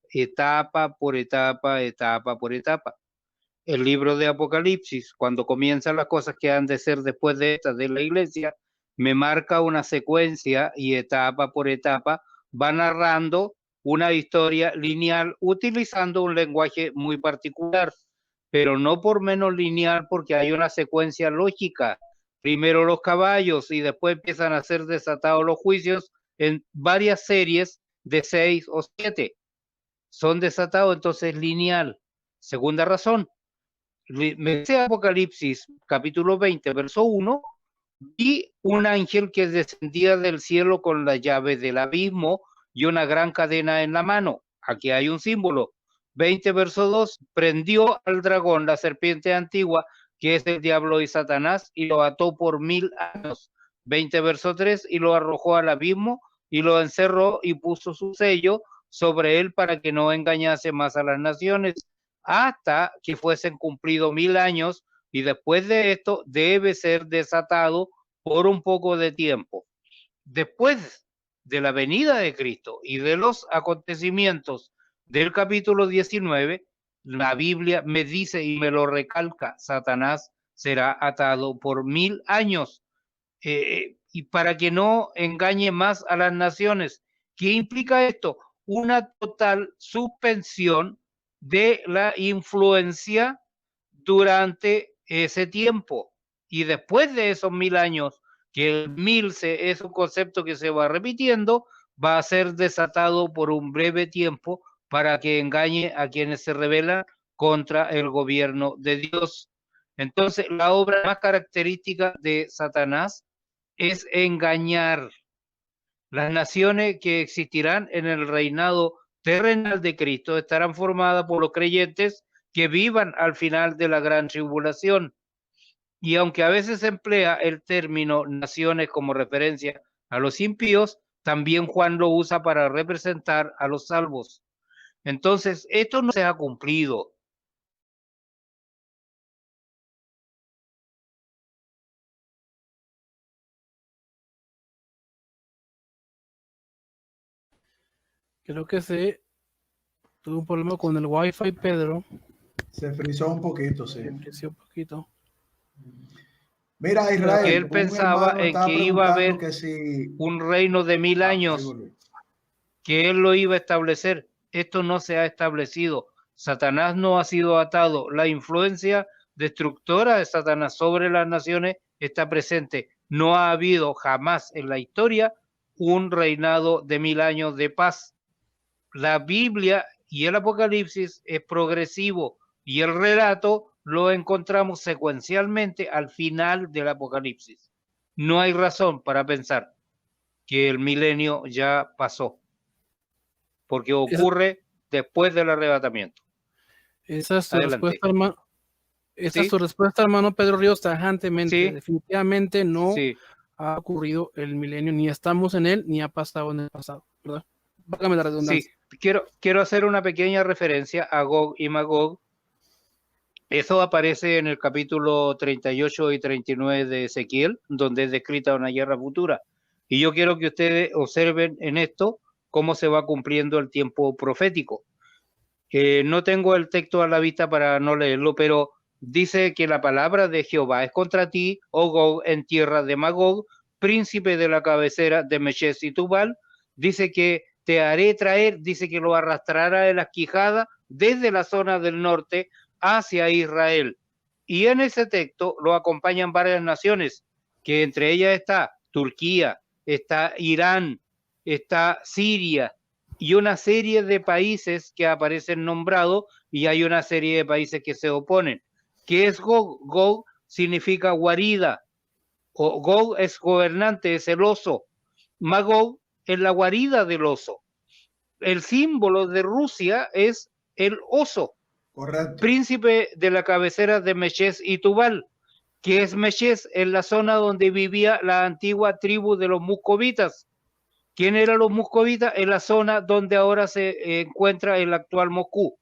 B: etapa por etapa, etapa por etapa. El libro de Apocalipsis, cuando comienzan las cosas que han de ser después de esta de la iglesia, me marca una secuencia y etapa por etapa va narrando una historia lineal utilizando un lenguaje muy particular, pero no por menos lineal porque hay una secuencia lógica. Primero los caballos y después empiezan a ser desatados los juicios en varias series de 6 o 7. Son desatados, entonces lineal. Segunda razón, me dice Apocalipsis capítulo 20, verso 1, vi un ángel que descendía del cielo con la llave del abismo y una gran cadena en la mano. Aquí hay un símbolo. 20, verso 2, prendió al dragón, la serpiente antigua, que es el diablo y Satanás, y lo ató por 1000 años. 20, verso 3, y lo arrojó al abismo y lo encerró y puso su sello sobre él para que no engañase más a las naciones hasta que fuesen cumplidos 1000 años, y después de esto debe ser desatado por un poco de tiempo. Después de la venida de Cristo y de los acontecimientos del capítulo 19, la Biblia me dice y me lo recalca, Satanás será atado por 1000 años, y para que no engañe más a las naciones. ¿Qué implica esto? Una total suspensión de la influencia durante ese tiempo. Y después de esos 1000 años, que el 1000 es un concepto que se va repitiendo, va a ser desatado por un breve tiempo para que engañe a quienes se rebelan contra el gobierno de Dios. Entonces, la obra más característica de Satanás es engañar. Las naciones que existirán en el reinado terrenal de Cristo estarán formadas por los creyentes que vivan al final de la gran tribulación. Y aunque a veces se emplea el término naciones como referencia a los impíos, también Juan lo usa para representar a los salvos. Entonces, esto no se ha cumplido.
A: Creo que tuve un problema con el Wi-Fi, Pedro.
C: Se frizó un poquito, sí.
A: Se frizó un poquito.
C: Mira, Israel,
B: él pensaba en que iba a haber un reino de 1000 años, que él lo iba a establecer. Esto no se ha establecido. Satanás no ha sido atado. La influencia destructora de Satanás sobre las naciones está presente. No ha habido jamás en la historia un reinado de 1000 años de paz. La Biblia y el Apocalipsis es progresivo y el relato lo encontramos secuencialmente al final del Apocalipsis. No hay razón para pensar que el milenio ya pasó, porque ocurre después del arrebatamiento.
A: Esa es su respuesta, hermano. Esa es su respuesta, hermano Pedro Ríos, tajantemente. Sí. Definitivamente no ha ocurrido el milenio, ni estamos en él, ni ha pasado en el pasado, ¿verdad? Válgame la redundancia.
B: Sí, quiero hacer una pequeña referencia a Gog y Magog. Eso aparece en el capítulo 38 y 39 de Ezequiel, donde es descrita una guerra futura. Y yo quiero que ustedes observen en esto cómo se va cumpliendo el tiempo profético. No tengo el texto a la vista para no leerlo, pero dice que la palabra de Jehová es contra ti, oh Gog, en tierra de Magog, príncipe de la cabecera de Meshes y Tubal. Dice que te haré traer, dice que lo arrastrará de las quijadas desde la zona del norte hacia Israel. Y en ese texto lo acompañan varias naciones, que entre ellas está Turquía, está Irán, está Siria, y una serie de países que aparecen nombrados, y hay una serie de países que se oponen. ¿Qué es Gog? Gog significa guarida, o Gog es gobernante, es el oso. Magog es la guarida del oso. El símbolo de Rusia es el oso.
C: Correcto.
B: Príncipe de la cabecera de Meshes y Tubal. ¿Qué es Meshes? Es la zona donde vivía la antigua tribu de los moscovitas. ¿Quién eran los moscovitas? En la zona donde ahora se encuentra el actual Moscú.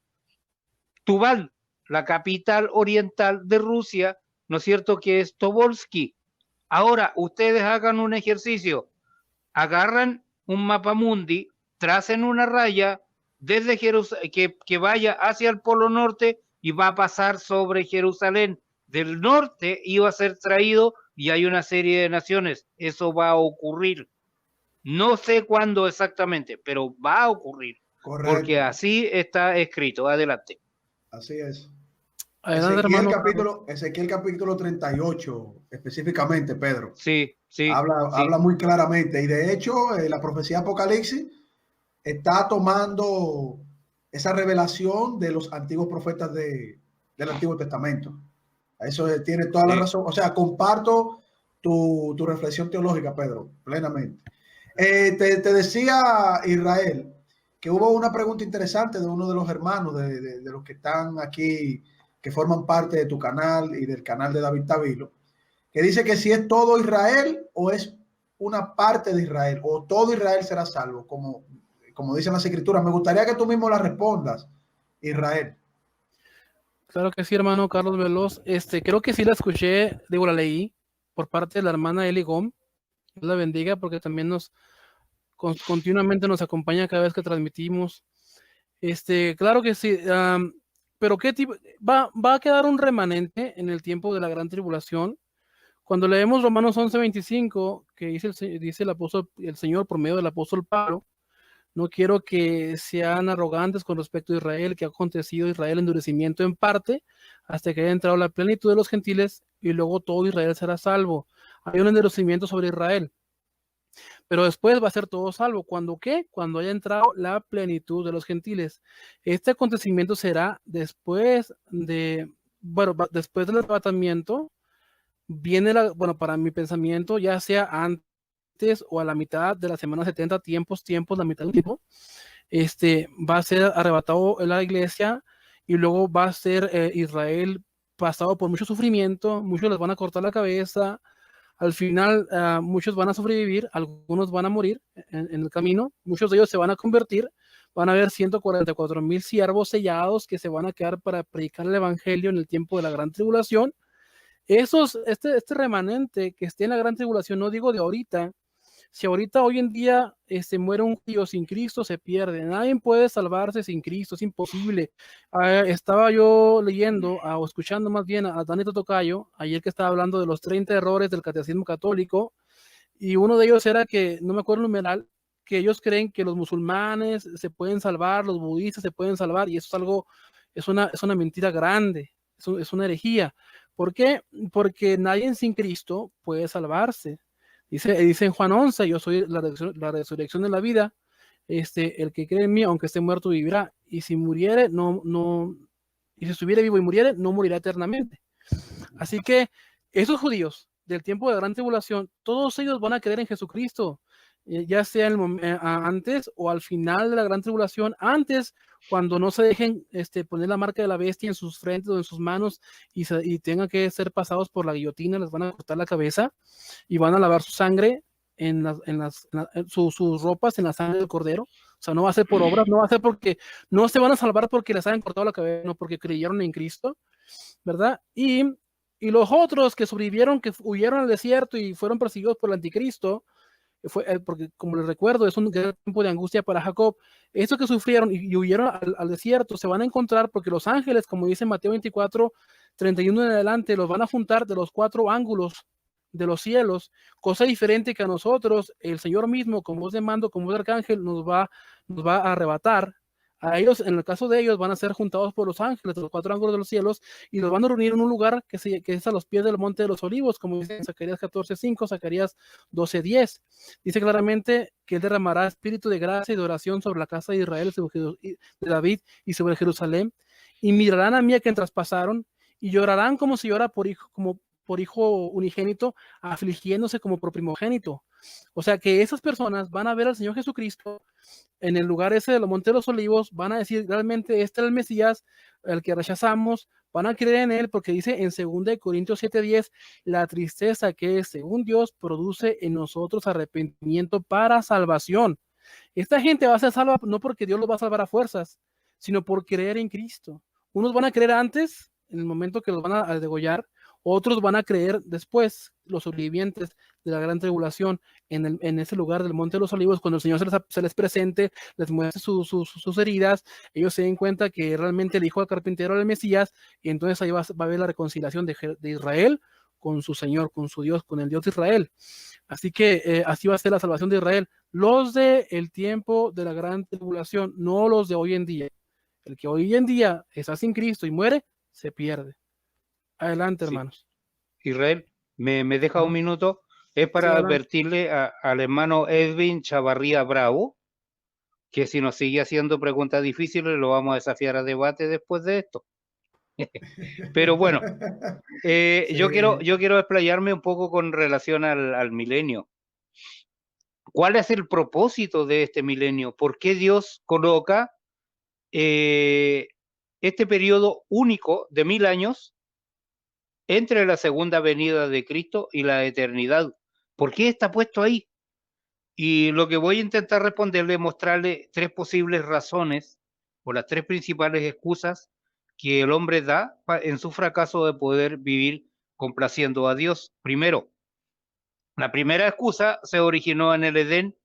B: Tubal, la capital oriental de Rusia, ¿no es cierto? Que es Tobolsky. Ahora, ustedes hagan un ejercicio. Agarran un mapamundi, tracen una raya desde Jerusalén, que vaya hacia el Polo Norte y va a pasar sobre Jerusalén. Del norte iba a ser traído y hay una serie de naciones. Eso va a ocurrir. No sé cuándo exactamente, pero va a ocurrir.
C: Correcto.
B: Porque así está escrito. Adelante.
C: Así es.
A: Adelante, hermano.
C: Ezequiel capítulo 38, específicamente, Pedro.
B: Sí, sí.
C: Habla muy claramente. Y de hecho, la profecía Apocalipsis está tomando esa revelación de los antiguos profetas del Antiguo Testamento. Eso tiene toda la razón. O sea, comparto tu reflexión teológica, Pedro, plenamente. Te decía, Israel, que hubo una pregunta interesante de uno de los hermanos de los que están aquí, que forman parte de tu canal y del canal de David Tavilo, que dice que si es todo Israel o es una parte de Israel, o todo Israel será salvo, como dicen las escrituras. Me gustaría que tú mismo la respondas, Israel.
A: Claro que sí, hermano Carlos Veloz. Creo que sí la escuché, digo, la leí por parte de la hermana Eli Gom. Dios la bendiga, porque también continuamente nos acompaña cada vez que transmitimos. Claro que sí, pero ¿qué tipo? Va a quedar un remanente en el tiempo de la gran tribulación. Cuando leemos Romanos 11:25, que dice el Señor por medio del apóstol Pablo, no quiero que sean arrogantes con respecto a Israel, que ha acontecido Israel endurecimiento en parte, hasta que haya entrado la plenitud de los gentiles, y luego todo Israel será salvo. Hay un endurecimiento sobre Israel, pero después va a ser todo salvo. ¿Cuándo qué? Cuando haya entrado la plenitud de los gentiles. Este acontecimiento será después después del arrebatamiento. Para mi pensamiento, ya sea antes o a la mitad de la semana 70, tiempos, la mitad del tiempo, va a ser arrebatado en la iglesia, y luego va a ser Israel pasado por mucho sufrimiento. Muchos les van a cortar la cabeza. Al final, muchos van a sobrevivir, algunos van a morir en el camino, muchos de ellos se van a convertir. Van a haber 144,000 siervos sellados que se van a quedar para predicar el evangelio en el tiempo de la gran tribulación. Este remanente que esté en la gran tribulación, no digo de ahorita. Si ahorita, hoy en día, muere un judío sin Cristo, se pierde. Nadie puede salvarse sin Cristo, es imposible. Estaba yo leyendo, o escuchando más bien a Dani Tocayo, ayer, que estaba hablando de los 30 errores del catecismo católico, y uno de ellos era que, no me acuerdo el numeral, que ellos creen que los musulmanes se pueden salvar, los budistas se pueden salvar, y eso es algo, es una mentira grande, es una herejía. ¿Por qué? Porque nadie sin Cristo puede salvarse. Dice en Juan 11, yo soy la resurrección de la vida. El que cree en mí, aunque esté muerto, vivirá. Y si muriere, y si estuviera vivo y muriere, no morirá eternamente. Así que esos judíos del tiempo de la gran tribulación, todos ellos van a creer en Jesucristo, ya sea antes o al final de la gran tribulación. Antes, cuando no se dejen poner la marca de la bestia en sus frentes o en sus manos, y tengan que ser pasados por la guillotina, les van a cortar la cabeza y van a lavar su sangre sus ropas en la sangre del cordero. O sea, no va a ser por obras, no va a ser porque no se van a salvar porque les hayan cortado la cabeza, no, porque creyeron en Cristo, ¿verdad? Y los otros que sobrevivieron, que huyeron al desierto y fueron perseguidos por el anticristo, porque como les recuerdo, es un gran tiempo de angustia para Jacob. Eso que sufrieron y huyeron al desierto, se van a encontrar porque los ángeles, como dice Mateo 24:31 en adelante, los van a juntar de los 4 ángulos de los cielos, cosa diferente que a nosotros. El Señor mismo, con voz de mando, con voz de arcángel, nos va a arrebatar. A ellos, en el caso de ellos, van a ser juntados por los ángeles de los 4 ángulos de los cielos y los van a reunir en un lugar que es a los pies del monte de los olivos, como dice en Zacarías 14:5, Zacarías 12:10. Dice claramente que él derramará espíritu de gracia y de oración sobre la casa de Israel, de David y sobre Jerusalén, y mirarán a mí a quien traspasaron y llorarán como si llora por hijo unigénito, afligiéndose como por primogénito. O sea que esas personas van a ver al Señor Jesucristo en el lugar ese de los Montes de los Olivos, van a decir, realmente este es el Mesías, el que rechazamos, van a creer en él, porque dice en 2 Corintios 7:10, la tristeza que según Dios produce en nosotros arrepentimiento para salvación. Esta gente va a ser salva no porque Dios los va a salvar a fuerzas, sino por creer en Cristo. Unos van a creer antes, en el momento que los van a degollar, otros van a creer después, los sobrevivientes de la gran tribulación, en ese lugar del Monte de los Olivos, cuando el Señor se les presente, les muestre sus heridas, ellos se den cuenta que realmente el hijo del carpintero era el Mesías, y entonces ahí va a haber la reconciliación de Israel con su Señor, con su Dios, con el Dios de Israel. Así que así va a ser la salvación de Israel. Los de el tiempo de la gran tribulación, no los de hoy en día. El que hoy en día está sin Cristo y muere, se pierde. Adelante, hermanos.
B: Israel, me deja un minuto. Es para advertirle al hermano Edwin Chavarría Bravo que si nos sigue haciendo preguntas difíciles lo vamos a desafiar a debate después de esto. Pero bueno, sí. yo quiero explayarme un poco con relación al milenio. ¿Cuál es el propósito de este milenio? ¿Por qué Dios coloca este periodo único de 1000 años entre la segunda venida de Cristo y la eternidad? ¿Por qué está puesto ahí? Y lo que voy a intentar responderle es mostrarle 3 posibles razones o las 3 principales excusas que el hombre da en su fracaso de poder vivir complaciendo a Dios. Primero, la primera excusa se originó en el Edén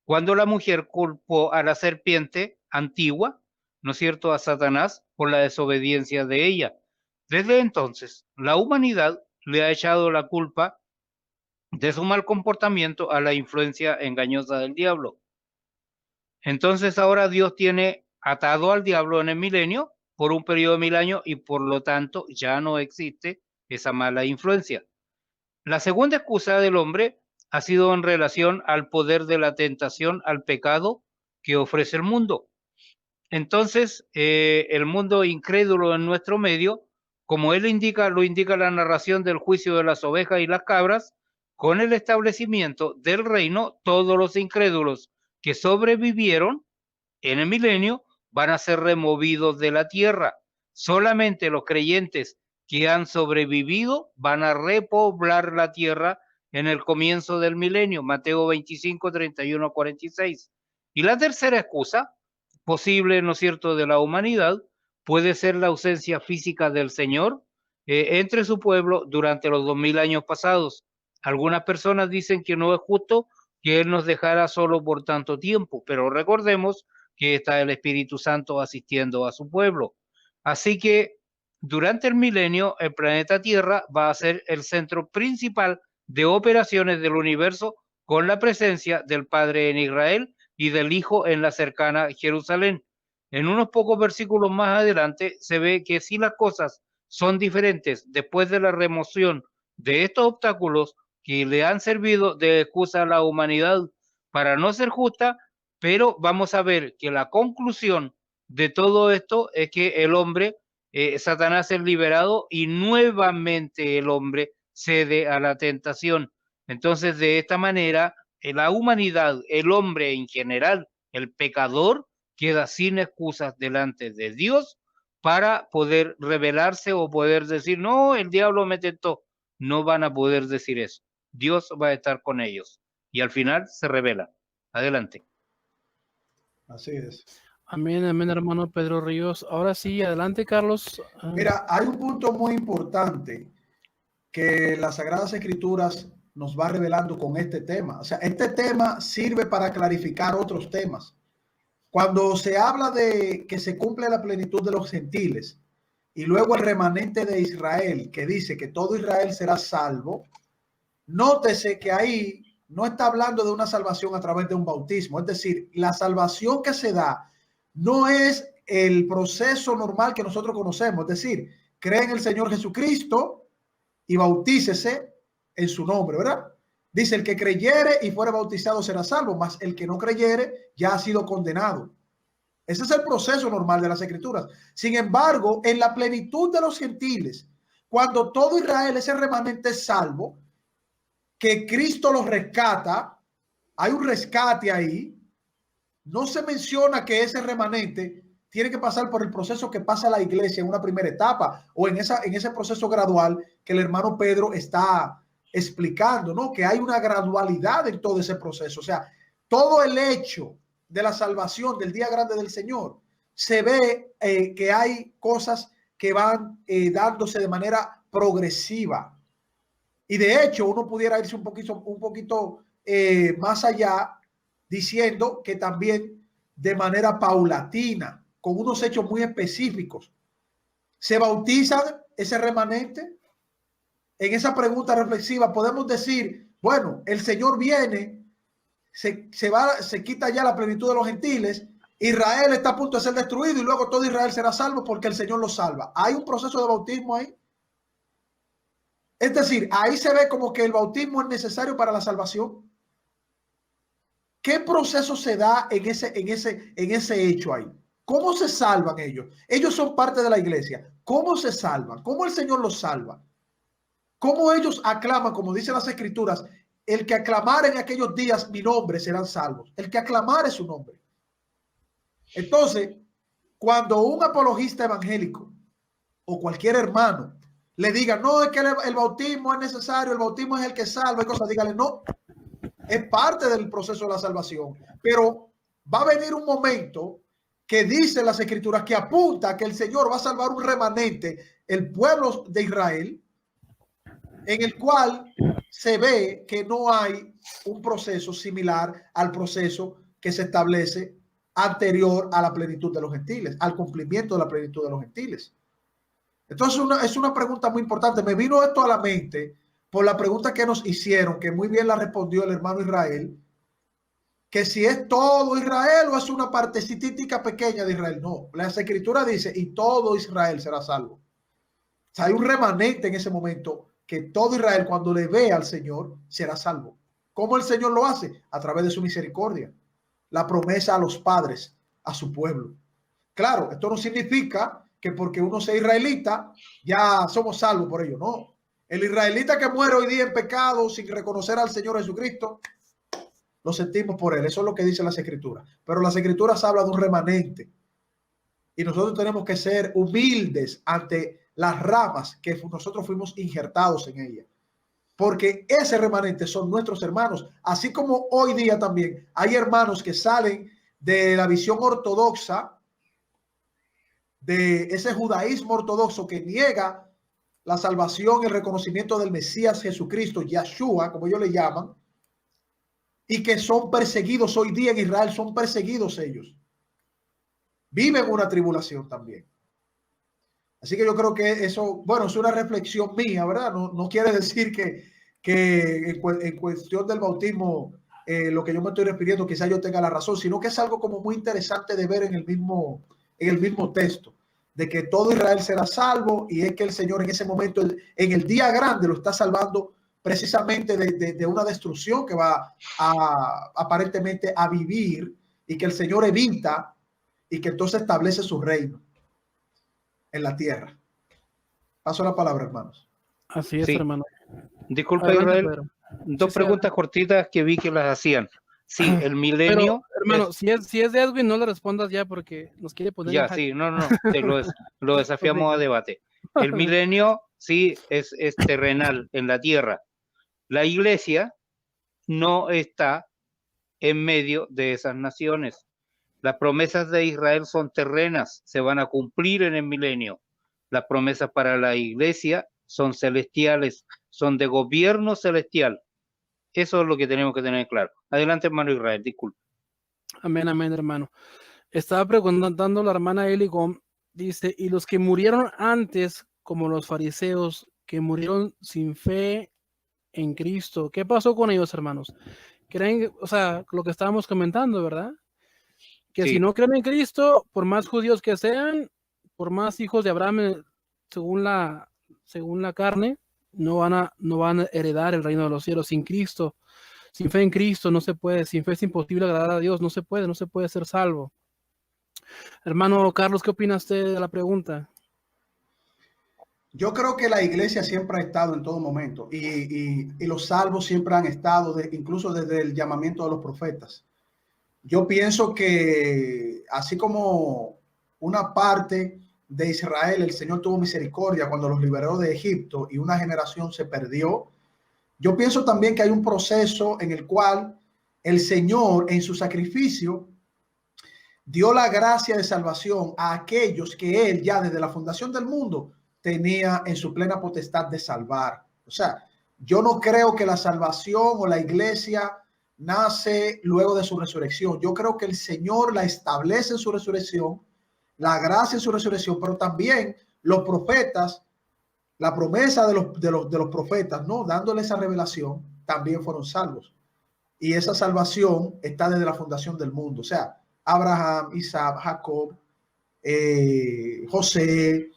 B: cuando la mujer culpó a la serpiente antigua, ¿no es cierto?, a Satanás por la desobediencia de ella. Desde entonces, la humanidad le ha echado la culpa de su mal comportamiento a la influencia engañosa del diablo. Entonces ahora Dios tiene atado al diablo en el milenio por un periodo de 1000 años y por lo tanto ya no existe esa mala influencia. La segunda excusa del hombre ha sido en relación al poder de la tentación al pecado que ofrece el mundo. Entonces, el mundo incrédulo en nuestro medio, como lo indica la narración del juicio de las ovejas y las cabras, con el establecimiento del reino, todos los incrédulos que sobrevivieron en el milenio van a ser removidos de la tierra. Solamente los creyentes que han sobrevivido van a repoblar la tierra en el comienzo del milenio, Mateo 25, 31, 46. Y la tercera excusa posible, ¿no es cierto?, de la humanidad puede ser la ausencia física del Señor entre su pueblo durante los 2000 años pasados. Algunas personas dicen que no es justo que Él nos dejara solo por tanto tiempo, pero recordemos que está el Espíritu Santo asistiendo a su pueblo. Así que durante el milenio, el planeta Tierra va a ser el centro principal de operaciones del universo con la presencia del Padre en Israel y del Hijo en la cercana Jerusalén. En unos pocos versículos más adelante se ve que si las cosas son diferentes después de la remoción de estos obstáculos que le han servido de excusa a la humanidad para no ser justa, pero vamos a ver que la conclusión de todo esto es que el hombre, Satanás es liberado y nuevamente el hombre cede a la tentación. Entonces, de esta manera, la humanidad, el hombre en general, el pecador, queda sin excusas delante de Dios para poder rebelarse o poder decir, no, el diablo me tentó. No van a poder decir eso. Dios va a estar con ellos. Y al final se revela. Adelante.
C: Así es.
A: Amén, amén, hermano Pedro Ríos. Ahora sí, adelante, Carlos.
C: Mira, hay un punto muy importante que las Sagradas Escrituras nos va revelando con este tema. O sea, este tema sirve para clarificar otros temas. Cuando se habla de que se cumple la plenitud de los gentiles y luego el remanente de Israel, que dice que todo Israel será salvo, nótese que ahí no está hablando de una salvación a través de un bautismo. Es decir, la salvación que se da no es el proceso normal que nosotros conocemos. Es decir, cree en el Señor Jesucristo y bautícese en su nombre, ¿verdad? Dice, el que creyere y fuere bautizado será salvo, mas el que no creyere ya ha sido condenado. Ese es el proceso normal de las Escrituras. Sin embargo, en la plenitud de los gentiles, cuando todo Israel, ese remanente salvo, que Cristo los rescata, hay un rescate ahí, no se menciona que ese remanente tiene que pasar por el proceso que pasa la iglesia en una primera etapa o en ese proceso gradual que el hermano Pedro está explicando, ¿no? Que hay una gradualidad en todo ese proceso. O sea, todo el hecho de la salvación del día grande del Señor, se ve que hay cosas que van dándose de manera progresiva. Y de hecho, uno pudiera irse un poquito más allá diciendo que también de manera paulatina, con unos hechos muy específicos. ¿Se bautizan ese remanente? En esa pregunta reflexiva podemos decir, bueno, el Señor viene, se quita ya la plenitud de los gentiles, Israel está a punto de ser destruido y luego todo Israel será salvo porque el Señor lo salva. ¿Hay un proceso de bautismo ahí? Es decir, ahí se ve como que el bautismo es necesario para la salvación. ¿Qué proceso se da en ese hecho ahí? ¿Cómo se salvan ellos? Ellos son parte de la iglesia. ¿Cómo se salvan? ¿Cómo el Señor los salva? ¿Cómo ellos aclaman, como dicen las Escrituras, el que aclamare en aquellos días mi nombre serán salvos? El que aclamare su nombre. Entonces, cuando un apologista evangélico o cualquier hermano le diga, no, es que el bautismo es necesario, el bautismo es el que salva y cosas, dígale, no, es parte del proceso de la salvación, pero va a venir un momento que dice las Escrituras que apunta que el Señor va a salvar un remanente, el pueblo de Israel, en el cual se ve que no hay un proceso similar al proceso que se establece anterior a la plenitud de los gentiles, al cumplimiento de la plenitud de los gentiles. Entonces es una pregunta muy importante. Me vino esto a la mente por la pregunta que nos hicieron, que muy bien la respondió el hermano Israel, que si es todo Israel o es una partecita pequeña de Israel. No, la Escritura dice, y todo Israel será salvo. O sea, hay un remanente en ese momento que todo Israel, cuando le vea al Señor, será salvo. ¿Cómo el Señor lo hace? A través de su misericordia. La promesa a los padres, a su pueblo. Claro, esto no significa que porque uno sea israelita, ya somos salvos por ello. No. El israelita que muere hoy día en pecado sin reconocer al Señor Jesucristo, lo sentimos por él. Eso es lo que dicen las Escrituras. Pero las Escrituras hablan de un remanente. Y nosotros tenemos que ser humildes ante las ramas que nosotros fuimos injertados en ella. Porque ese remanente son nuestros hermanos. Así como hoy día también hay hermanos que salen de la visión ortodoxa, de ese judaísmo ortodoxo que niega la salvación y el reconocimiento del Mesías Jesucristo, Yahshua, como ellos le llaman, y que son perseguidos hoy día en Israel, son perseguidos ellos. Viven una tribulación también. Así que yo creo que eso, bueno, es una reflexión mía, ¿verdad? No quiere decir que en cuestión del bautismo, lo que yo me estoy refiriendo, quizás yo tenga la razón, sino que es algo como muy interesante de ver en el mismo texto, de que todo Israel será salvo y es que el Señor en ese momento, en el día grande, lo está salvando precisamente de una destrucción que va aparentemente a vivir y que el Señor evita y que entonces establece su reino en la tierra. Paso la palabra, hermanos.
A: Así es, sí, hermano.
B: Disculpa, adelante, Israel. Pedro. Dos preguntas cortitas que vi que las hacían. Sí, el milenio.
A: Pero, hermano, si es de Edwin, no le respondas ya porque nos quiere poner.
B: Ya, sí, no, lo desafiamos a debate. El milenio, sí, es terrenal en la tierra. La iglesia no está en medio de esas naciones. Las promesas de Israel son terrenas, se van a cumplir en el milenio. Las promesas para la iglesia son celestiales, son de gobierno celestial. Eso es lo que tenemos que tener claro. Adelante, hermano Israel, disculpe.
A: Amén, amén, hermano. Estaba preguntando la hermana Eli Gom, dice, y los que murieron antes, como los fariseos, que murieron sin fe en Cristo, ¿qué pasó con ellos, hermanos? Creen, o sea, lo que estábamos comentando, ¿verdad? Que si
B: Sí,
A: no creen en Cristo, por más judíos que sean, por más hijos de Abraham, según la carne, no van a heredar el reino de los cielos sin Cristo. Sin fe en Cristo no se puede, sin fe es imposible agradar a Dios, no se puede ser salvo. Hermano Carlos, ¿qué opina usted de la pregunta?
C: Yo creo que la iglesia siempre ha estado en todo momento y los salvos siempre han estado, incluso desde el llamamiento de los profetas. Yo pienso que así como una parte de Israel, el Señor tuvo misericordia cuando los liberó de Egipto y una generación se perdió, yo pienso también que hay un proceso en el cual el Señor en su sacrificio dio la gracia de salvación a aquellos que Él ya desde la fundación del mundo tenía en su plena potestad de salvar. O sea, yo no creo que la salvación o la iglesia nace luego de su resurrección. Yo creo que el Señor la establece en su resurrección, la gracia en su resurrección, pero también los profetas, la promesa de los profetas, ¿no? Dándole esa revelación, también fueron salvos. Y esa salvación está desde la fundación del mundo. O sea, Abraham, Isaac, Jacob, José,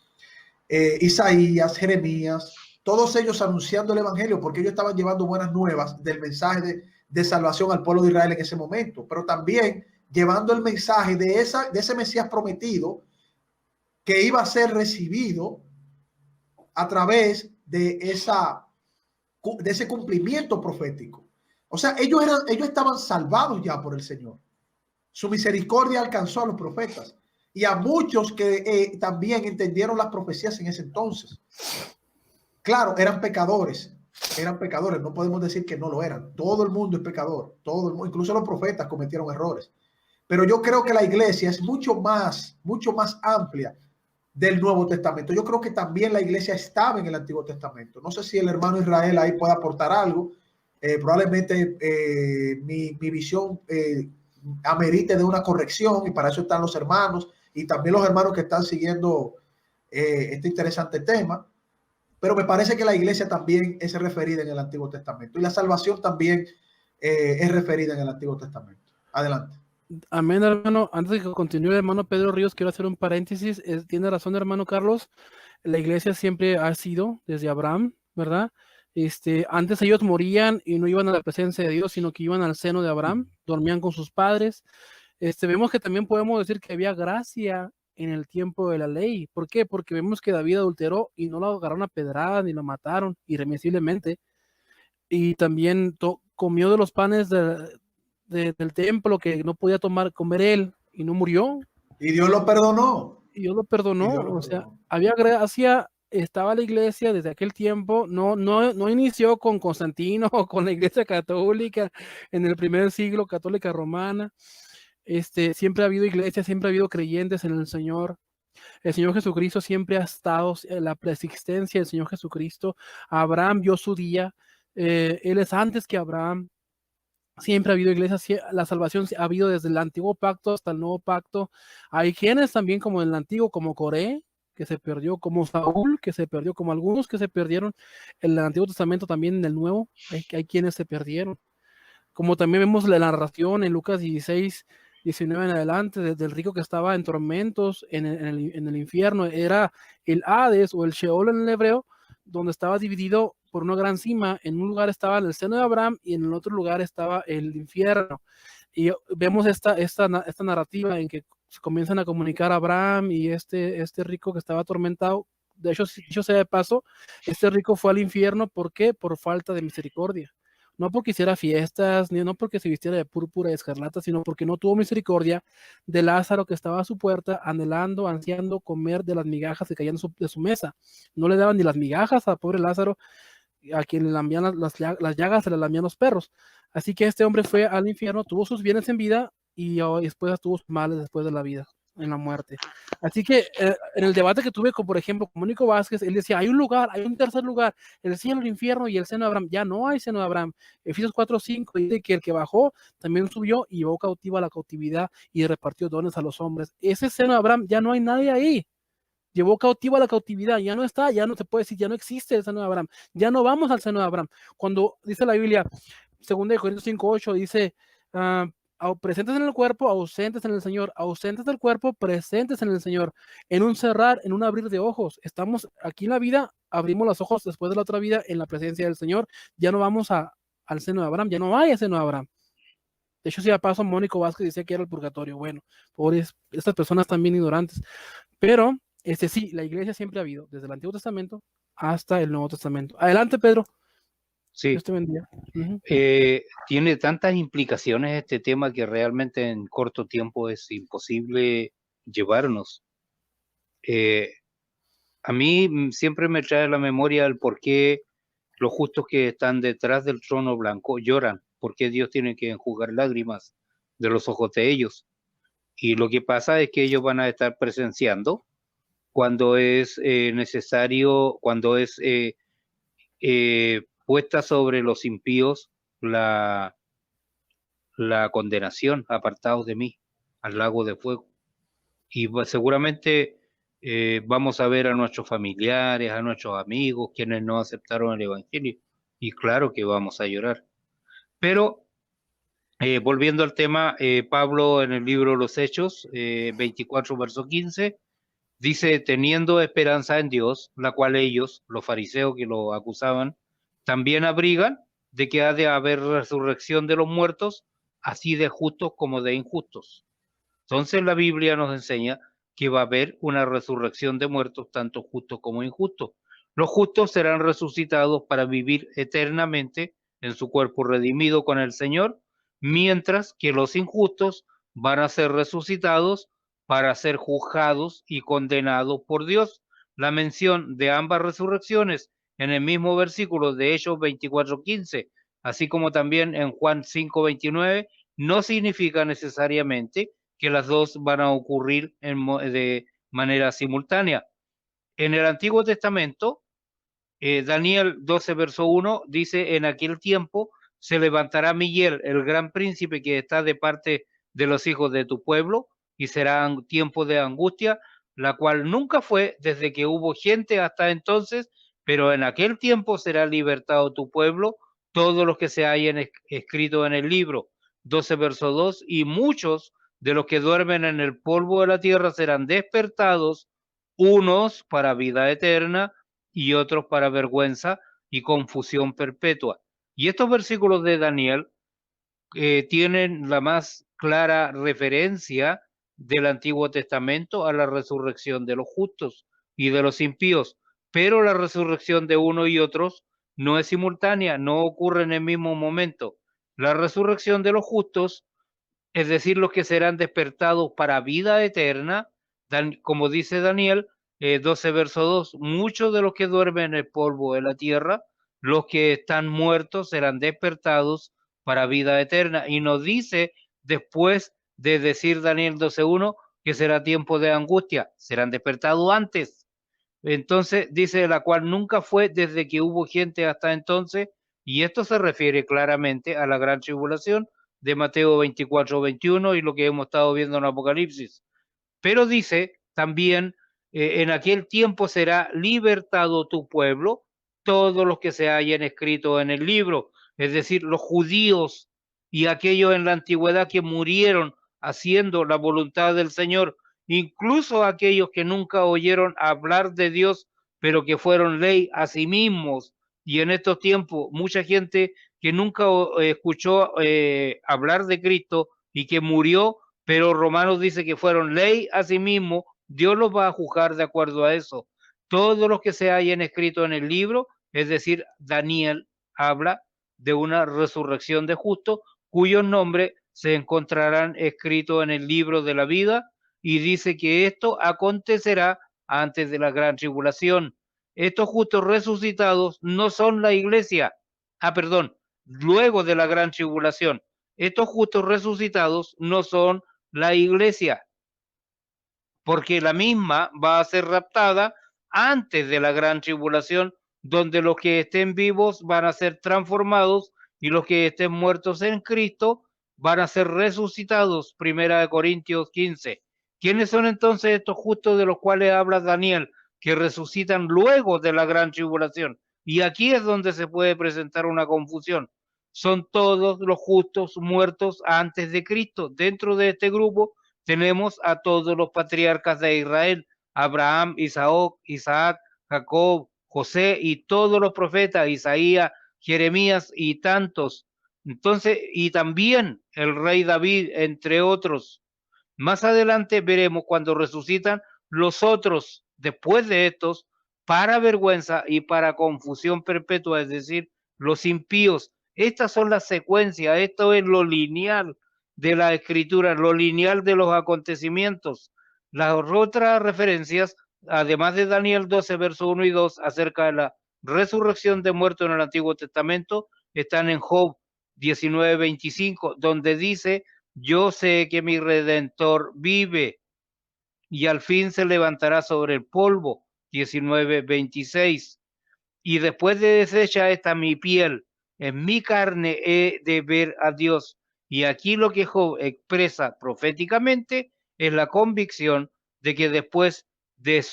C: Isaías, Jeremías, todos ellos anunciando el evangelio porque ellos estaban llevando buenas nuevas del mensaje de salvación al pueblo de Israel en ese momento, pero también llevando el mensaje de ese Mesías prometido que iba a ser recibido a través de ese cumplimiento profético. O sea, ellos estaban salvados ya por el Señor. Su misericordia alcanzó a los profetas y a muchos que también entendieron las profecías en ese entonces. Claro, eran pecadores, no podemos decir que no lo eran. Todo el mundo es pecador, todo el mundo, incluso los profetas cometieron errores. Pero yo creo que la iglesia es mucho más amplia del Nuevo Testamento. Yo creo que también la iglesia estaba en el Antiguo Testamento. No sé si el hermano Israel ahí puede aportar algo. Probablemente mi visión amerite de una corrección y para eso están los hermanos y también los hermanos que están siguiendo este interesante tema. Pero me parece que la iglesia también es referida en el Antiguo Testamento y la salvación también es referida en el Antiguo Testamento. Adelante.
A: Amén, hermano. Antes de que continúe, hermano Pedro Ríos, quiero hacer un paréntesis. Tiene razón, hermano Carlos. La iglesia siempre ha sido desde Abraham, ¿verdad? Antes ellos morían y no iban a la presencia de Dios, sino que iban al seno de Abraham, dormían con sus padres. Vemos que también podemos decir que había gracia en el tiempo de la ley. ¿Por qué? Porque vemos que David adulteró y no lo agarraron a pedrada ni lo mataron irremisiblemente. Y también comió de los panes del templo que no podía comer él y no murió.
C: Y Dios lo perdonó.
A: Y Dios lo perdonó. O sea, había gracia, estaba la iglesia desde aquel tiempo. No inició con Constantino o con la iglesia católica en el primer siglo, católica romana. Siempre ha habido iglesia, siempre ha habido creyentes en el Señor. El Señor Jesucristo siempre ha estado en la preexistencia del Señor Jesucristo. Abraham vio su día. Él es antes que Abraham. Siempre ha habido iglesias, la salvación ha habido desde el antiguo pacto hasta el nuevo pacto. Hay quienes también como en el antiguo, como Coré, que se perdió, como Saúl, que se perdió, como algunos que se perdieron en el Antiguo Testamento, también en el Nuevo, hay quienes se perdieron. Como también vemos la narración en Lucas 16, 19 en adelante, desde el rico que estaba en tormentos en el infierno, era el Hades o el Sheol en el hebreo, donde estaba dividido por una gran cima. En un lugar estaba el seno de Abraham y en el otro lugar estaba el infierno. Y vemos esta narrativa en que se comienzan a comunicar a Abraham y este rico que estaba atormentado. De hecho, dicho sea de paso, este rico fue al infierno. ¿Por qué? Por falta de misericordia. No porque hiciera fiestas, ni no porque se vistiera de púrpura y escarlata, sino porque no tuvo misericordia de Lázaro que estaba a su puerta, anhelando, ansiando comer de las migajas que caían de su mesa. No le daban ni las migajas a pobre Lázaro, a quien le lambían las llagas, se le lambían los perros. Así que este hombre fue al infierno, tuvo sus bienes en vida y después tuvo sus males después de la vida. en la muerte. Así que en el debate que tuve con, por ejemplo, con Mónico Vázquez, él decía, hay un lugar, hay un tercer lugar, el cielo, el infierno y el seno de Abraham. Ya no hay seno de Abraham. Efesios 4:5 dice que el que bajó también subió y llevó cautivo a la cautividad y repartió dones a los hombres. Ese seno de Abraham, ya no hay nadie ahí. Llevó cautivo a la cautividad, ya no está, ya no se puede decir, ya no existe el seno de Abraham. Ya no vamos al seno de Abraham. Cuando dice la Biblia, 2 Corintios 5:8, dice, presentes en el cuerpo, ausentes en el Señor, ausentes del cuerpo, presentes en el Señor, en un cerrar, en un abrir de ojos. Estamos aquí en la vida, abrimos los ojos después de la otra vida en la presencia del Señor, ya no vamos al seno de Abraham, ya no hay seno de Abraham. De hecho, si a paso, Mónico Vázquez decía que era el purgatorio. Bueno, pobres, estas personas también ignorantes. Pero, sí, la iglesia siempre ha habido, desde el Antiguo Testamento hasta el Nuevo Testamento. Adelante, Pedro.
B: Sí.
A: Dios te bendiga.
B: Tiene tantas implicaciones este tema que realmente en corto tiempo es imposible llevarnos. A mí siempre me trae a la memoria el por qué los justos que están detrás del trono blanco lloran, por qué Dios tiene que enjugar lágrimas de los ojos de ellos. Y lo que pasa es que ellos van a estar presenciando cuando es necesario, cuando es puesta sobre los impíos la condenación, apartados de mí, al lago de fuego. Y seguramente vamos a ver a nuestros familiares, a nuestros amigos, quienes no aceptaron el Evangelio. Y claro que vamos a llorar. Pero volviendo al tema, Pablo en el libro Los Hechos, 24, verso 15, dice, teniendo esperanza en Dios, la cual ellos, los fariseos que lo acusaban, también abrigan de que ha de haber resurrección de los muertos, así de justos como de injustos. Entonces la Biblia nos enseña que va a haber una resurrección de muertos, tanto justos como injustos. Los justos serán resucitados para vivir eternamente en su cuerpo redimido con el Señor, mientras que los injustos van a ser resucitados para ser juzgados y condenados por Dios. La mención de ambas resurrecciones en el mismo versículo de Hechos 24:15, así como también en Juan 5:29, no significa necesariamente que las dos van a ocurrir de manera simultánea. En el Antiguo Testamento, Daniel 12, verso 1, dice, en aquel tiempo se levantará Miguel, el gran príncipe que está de parte de los hijos de tu pueblo, y será un tiempo de angustia, la cual nunca fue desde que hubo gente hasta entonces, pero en aquel tiempo será libertado tu pueblo, todos los que se hayan escrito en el libro. 12, verso 2, y muchos de los que duermen en el polvo de la tierra serán despertados, unos para vida eterna y otros para vergüenza y confusión perpetua. Y estos versículos de Daniel tienen la más clara referencia del Antiguo Testamento a la resurrección de los justos y de los impíos, pero la resurrección de uno y otros no es simultánea, no ocurre en el mismo momento. La resurrección de los justos, es decir, los que serán despertados para vida eterna, como dice Daniel 12, verso 2, muchos de los que duermen en el polvo de la tierra, los que están muertos serán despertados para vida eterna. Y nos dice después de decir Daniel 12:1 que será tiempo de angustia, serán despertados antes. Entonces dice, la cual nunca fue desde que hubo gente hasta entonces, y esto se refiere claramente a la gran tribulación de Mateo 24:21 y lo que hemos estado viendo en Apocalipsis. Pero dice también, en aquel tiempo será libertado tu pueblo, todos los que se hayan escrito en el libro, es decir, los judíos y aquellos en la antigüedad que murieron haciendo la voluntad del Señor, incluso aquellos que nunca oyeron hablar de Dios, pero que fueron ley a sí mismos. Y en estos tiempos, mucha gente que nunca escuchó hablar de Cristo y que murió, pero Romanos dice que fueron ley a sí mismos, Dios los va a juzgar de acuerdo a eso. Todos los que se hayan escrito en el libro, es decir, Daniel habla de una resurrección de justos, cuyos nombres se encontrarán escritos en el libro de la vida, y dice que esto acontecerá antes de la gran tribulación. Estos justos resucitados no son la iglesia, luego de la gran tribulación. Estos justos resucitados no son la iglesia. porque la misma va a ser raptada antes de la gran tribulación, donde los que estén vivos van a ser transformados y los que estén muertos en Cristo van a ser resucitados. Primera de Corintios 15. ¿Quiénes son entonces estos justos de los cuales habla Daniel, que resucitan luego de la gran tribulación? Y aquí es donde se puede presentar una confusión. Son todos los justos muertos antes de Cristo. Dentro de este grupo tenemos a todos los patriarcas de Israel: Abraham, Isaac, Jacob, José y todos los profetas, Isaías, Jeremías y tantos. Entonces, y también el rey David, entre otros. Más adelante veremos cuando resucitan los otros después de estos, para vergüenza y para confusión perpetua, es decir, los impíos. Estas son las secuencias, esto es lo lineal de la escritura, lo lineal de los acontecimientos. Las otras referencias, además de Daniel 12, versos 1 y 2, acerca de la resurrección de muertos en el Antiguo Testamento, están en Job 19, 25, donde dice: yo sé que mi Redentor vive y al fin se levantará sobre el polvo. 19, 26. Y después de deshecha esta mi piel, en mi carne he de ver a Dios. Y aquí lo que Job expresa proféticamente es la convicción de que después de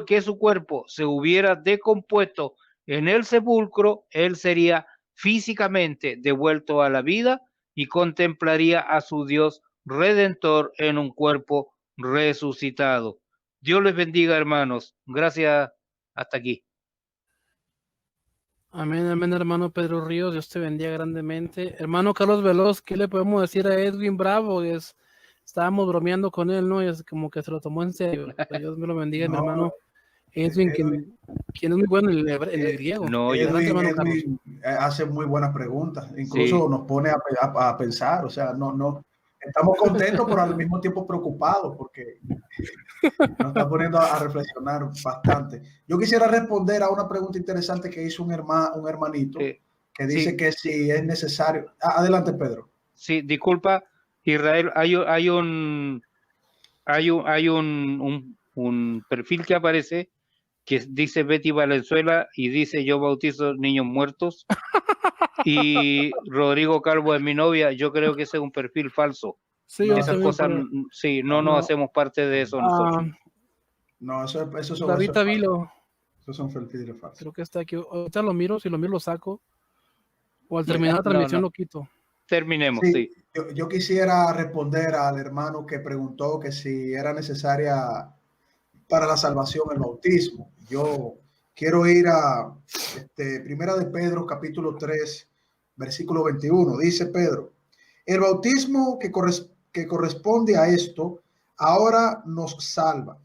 B: que su cuerpo se hubiera decompuesto en el sepulcro, él sería físicamente devuelto a la vida y contemplaría a su Dios redentor en un cuerpo resucitado. Dios les bendiga, hermanos. Gracias. Hasta aquí.
A: Amén, amén, hermano Pedro Ríos, Dios te bendiga grandemente. Hermano Carlos Veloz, ¿qué le podemos decir a Edwin Bravo? Estábamos bromeando con él, ¿no? Y es como que se lo tomó en serio. Dios me lo bendiga, mi hermano Edwin, quien es muy bueno en el griego.
B: No,
C: Edwin hace muy buenas preguntas, incluso nos pone a pensar, o sea, no, estamos contentos, pero al mismo tiempo preocupados, porque nos está poniendo a reflexionar bastante. Yo quisiera responder a una pregunta interesante que hizo un hermanito, que dice que si es necesario. Adelante, Pedro.
B: Sí, disculpa, Israel, hay un perfil que aparece que dice Betty Valenzuela y dice: yo bautizo niños muertos. Y Rodrigo Calvo es mi novia. Yo creo que ese es un perfil falso.
A: Sí,
B: esas cosas, sí, no hacemos parte de eso nosotros.
C: No, eso son
A: Ahorita Vilo.
C: Esos son perfiles falsos.
A: Creo que está aquí. Ahorita lo miro, si lo miro lo saco. O al terminar la transmisión lo quito.
B: Terminemos, sí.
C: Yo quisiera responder al hermano que preguntó que si era necesaria para la salvación el bautismo. Yo quiero ir a Primera de Pedro, capítulo 3, versículo 21. Dice Pedro: el bautismo que corresponde a esto ahora nos salva,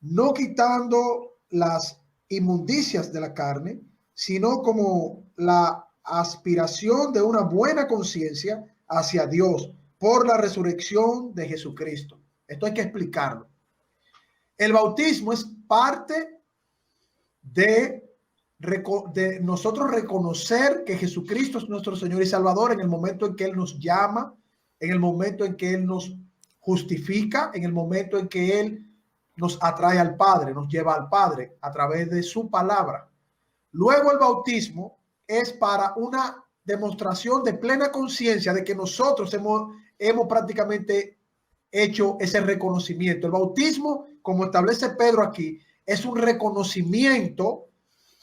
C: no quitando las inmundicias de la carne, sino como la aspiración de una buena conciencia hacia Dios por la resurrección de Jesucristo. Esto hay que explicarlo. El bautismo es parte de nosotros reconocer que Jesucristo es nuestro Señor y Salvador en el momento en que Él nos llama, en el momento en que Él nos justifica, en el momento en que Él nos atrae al Padre, nos lleva al Padre a través de su palabra. Luego el bautismo es para una demostración de plena conciencia de que nosotros hemos prácticamente hecho ese reconocimiento. El bautismo, como establece Pedro aquí, es un reconocimiento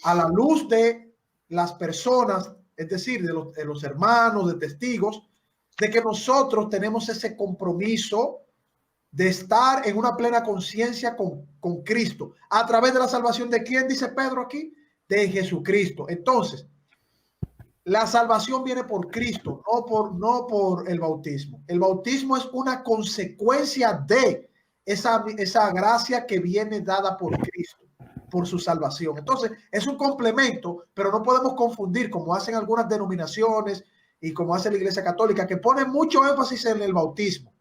C: a la luz de las personas, es decir, de los hermanos, de testigos, de que nosotros tenemos ese compromiso de estar en una plena conciencia con Cristo, a través de la salvación de ¿quién dice Pedro aquí? De Jesucristo. Entonces, la salvación viene por Cristo, no por el bautismo. El bautismo es una consecuencia de esa gracia que viene dada por Cristo, por su salvación. Entonces, es un complemento, pero no podemos confundir, como hacen algunas denominaciones y como hace la Iglesia Católica, que pone mucho énfasis en el bautismo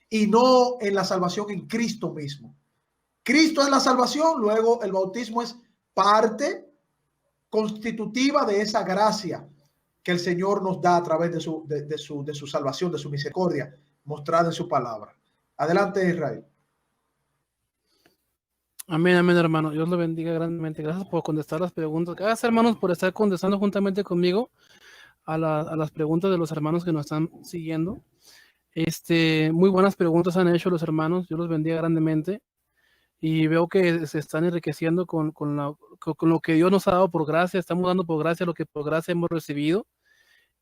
C: y no en la salvación en Cristo mismo. Cristo es la salvación, luego el bautismo es parte constitutiva de esa gracia que el Señor nos da a través de su salvación, de su misericordia, mostrada en su palabra. Adelante, Israel.
A: Amén, amén, hermano. Dios lo bendiga grandemente. Gracias por contestar las preguntas. Gracias, hermanos, por estar contestando juntamente conmigo a las preguntas de los hermanos que nos están siguiendo. Muy buenas preguntas han hecho los hermanos. Dios los bendiga grandemente. Y veo que se están enriqueciendo con lo que Dios nos ha dado por gracia. Estamos dando por gracia lo que por gracia hemos recibido.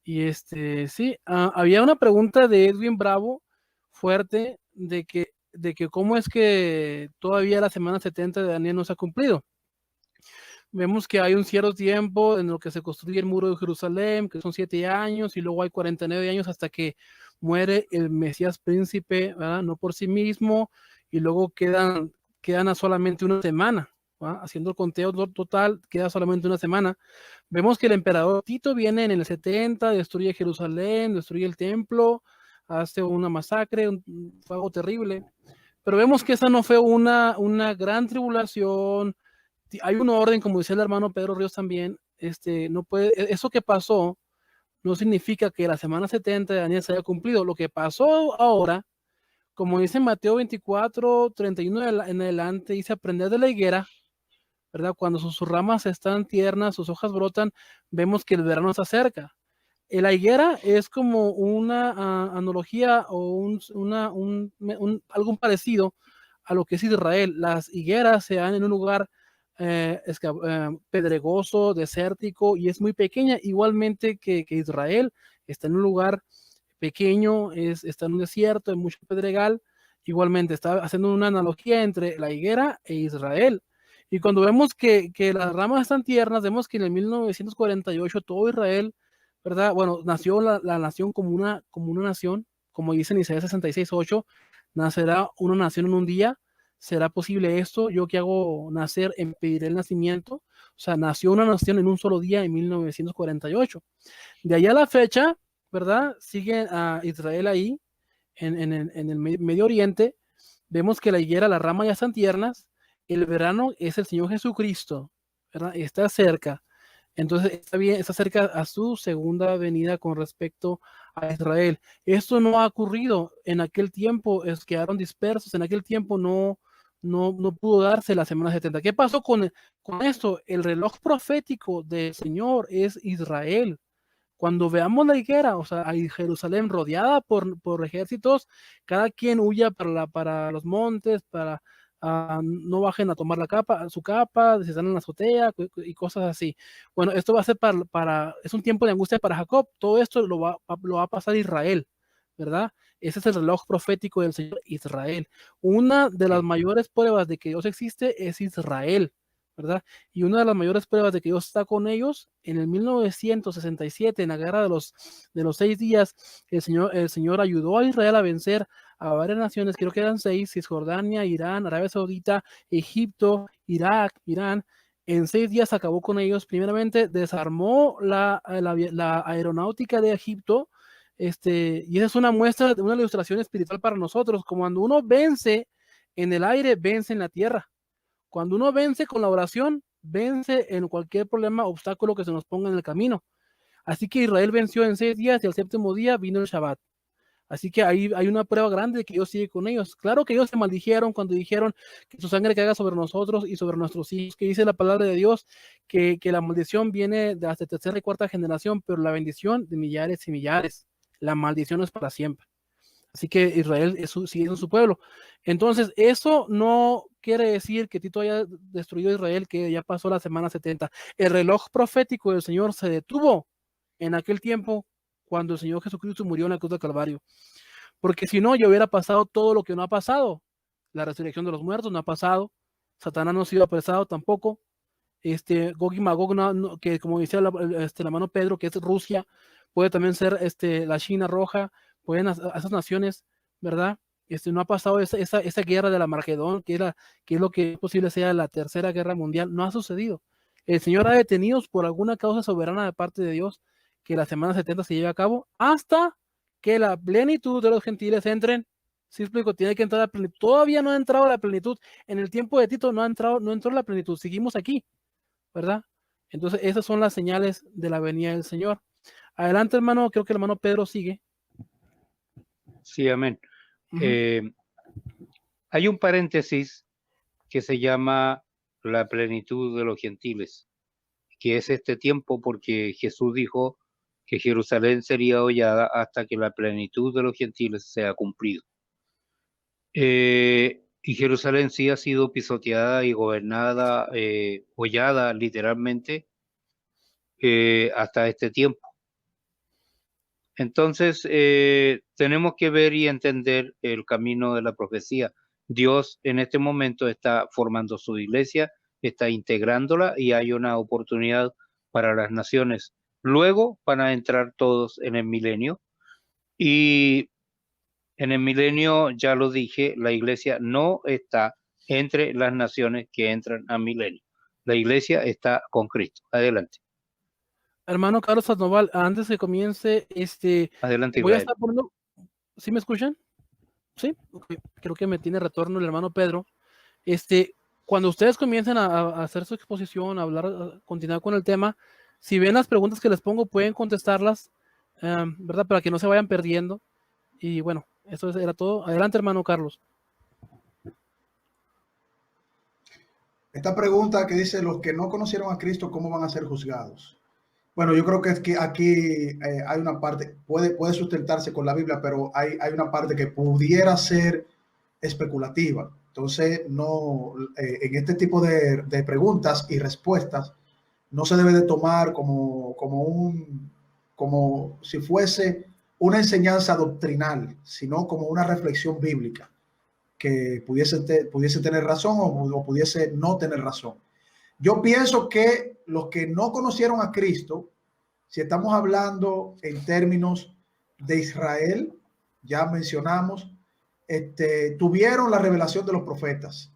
A: Y sí, había una pregunta de Edwin Bravo fuerte de que cómo es que todavía la semana 70 de Daniel no se ha cumplido. Vemos que hay un cierto tiempo en lo que se construye el muro de Jerusalén, que son 7 años, y luego hay 49 años hasta que muere el Mesías príncipe, ¿verdad? No por sí mismo, y luego quedan a solamente una semana, ¿verdad? Haciendo el conteo total, queda solamente una semana. Vemos que el emperador Tito viene en el 70, destruye Jerusalén, destruye el templo, hace una masacre, fue algo terrible. Pero vemos que esa no fue una gran tribulación. Hay un orden, como decía el hermano Pedro Ríos también, no puede, eso que pasó no significa que la semana 70 de Daniel se haya cumplido. Lo que pasó ahora, como dice Mateo 24, 31 en adelante, dice aprender de la higuera, ¿verdad? Cuando sus ramas están tiernas, sus hojas brotan, vemos que el verano se acerca. La higuera es como una analogía o algo parecido a lo que es Israel. Las higueras se dan en un lugar pedregoso, desértico, y es muy pequeña, igualmente que Israel está en un lugar pequeño, está en un desierto, en mucho pedregal. Igualmente está haciendo una analogía entre la higuera e Israel. Y cuando vemos que las ramas están tiernas, vemos que en el 1948 todo Israel, ¿verdad? Bueno, nació la nación como una nación, como dice en Isaías 66:8, nacerá una nación en un día. ¿Será posible esto? Yo que hago nacer, impediré el nacimiento. O sea, nació una nación en un solo día en 1948. De allá a la fecha, ¿verdad? Sigue a Israel ahí, en el Medio Oriente. Vemos que la higuera, las ramas ya están tiernas. El verano es el Señor Jesucristo, ¿verdad? Está cerca. Entonces está bien, está cerca a su segunda venida con respecto a Israel. Esto no ha ocurrido en aquel tiempo, quedaron dispersos, en aquel tiempo no pudo darse la semana 70. ¿Qué pasó con esto? El reloj profético del Señor es Israel. Cuando veamos la higuera, o sea, a Jerusalén rodeada por ejércitos, cada quien huya para los montes, no bajen a tomar su capa, si están en la azotea y cosas así. Bueno, esto va a ser es un tiempo de angustia para Jacob. Todo esto lo va a pasar Israel, ¿verdad? Ese es el reloj profético del Señor Israel. Una de las mayores pruebas de que Dios existe es Israel, ¿verdad? Y una de las mayores pruebas de que Dios está con ellos, en el 1967, en la guerra de los 6 días, el Señor ayudó a Israel a vencer a varias naciones, creo que eran 6, Cisjordania, Irán, Arabia Saudita, Egipto, Irak, Irán. En 6 días acabó con ellos. Primeramente desarmó la aeronáutica de Egipto, y esa es una muestra de una ilustración espiritual para nosotros. Como cuando uno vence en el aire, vence en la tierra. Cuando uno vence con la oración, vence en cualquier problema, obstáculo que se nos ponga en el camino. Así que Israel venció en 6 días y al 7º día vino el Shabbat. Así que ahí hay una prueba grande de que Dios sigue con ellos. Claro que ellos se maldijeron cuando dijeron que su sangre caiga sobre nosotros y sobre nuestros hijos, que dice la palabra de Dios, que la maldición viene de hasta tercera y cuarta generación, pero la bendición de millares y millares. La maldición es para siempre. Así que Israel sigue siendo su pueblo. Entonces, eso no quiere decir que Tito haya destruido a Israel, que ya pasó la semana 70. El reloj profético del Señor se detuvo en aquel tiempo cuando el Señor Jesucristo murió en la cruz del Calvario. Porque si no, ya hubiera pasado todo lo que no ha pasado. La resurrección de los muertos no ha pasado. Satanás no ha sido apresado tampoco. Gog y Magog, que como decía la mano Pedro, que es Rusia, puede también ser la China roja, pueden esas naciones, ¿verdad? No ha pasado esa guerra de la Margedón, que es lo que es posible sea la tercera guerra mundial, no ha sucedido. El Señor ha detenido por alguna causa soberana de parte de Dios que la semana 70 se lleve a cabo hasta que la plenitud de los gentiles entren. ¿Sí explico? Tiene que entrar a la plenitud. Todavía no ha entrado a la plenitud. En el tiempo de Tito no entró la plenitud. Seguimos aquí, ¿verdad? Entonces, esas son las señales de la venida del Señor. Adelante, hermano, creo que el hermano Pedro sigue.
B: Sí, amén. Hay un paréntesis que se llama la plenitud de los gentiles, que es este tiempo porque Jesús dijo que Jerusalén sería hollada hasta que la plenitud de los gentiles sea cumplido. Y Jerusalén sí ha sido pisoteada y gobernada, hollada literalmente, hasta este tiempo. Entonces, tenemos que ver y entender el camino de la profecía. Dios en este momento está formando su iglesia, está integrándola y hay una oportunidad para las naciones. Luego van a entrar todos en el milenio y en el milenio, ya lo dije, la iglesia no está entre las naciones que entran al milenio. La iglesia está con Cristo. Adelante.
A: Hermano Carlos Sandoval, antes que comience,
B: Adelante,
A: voy a
B: Israel.
A: estar poniendo, ¿sí me escuchan? Sí, okay. Creo que me tiene retorno el hermano Pedro. Cuando ustedes comiencen a hacer su exposición, a hablar, a continuar con el tema, si ven las preguntas que les pongo, pueden contestarlas, ¿verdad? Para que no se vayan perdiendo. Y bueno, eso era todo. Adelante, hermano Carlos.
C: Esta pregunta que dice, los que no conocieron a Cristo, ¿cómo van a ser juzgados? Bueno, yo creo que es que aquí hay una parte, puede sustentarse con la Biblia, pero hay una parte que pudiera ser especulativa. Entonces, no, en este tipo de preguntas y respuestas, no se debe de tomar como si fuese una enseñanza doctrinal, sino como una reflexión bíblica que pudiese tener razón o pudiese no tener razón. Yo pienso que los que no conocieron a Cristo, si estamos hablando en términos de Israel, ya mencionamos, tuvieron la revelación de los profetas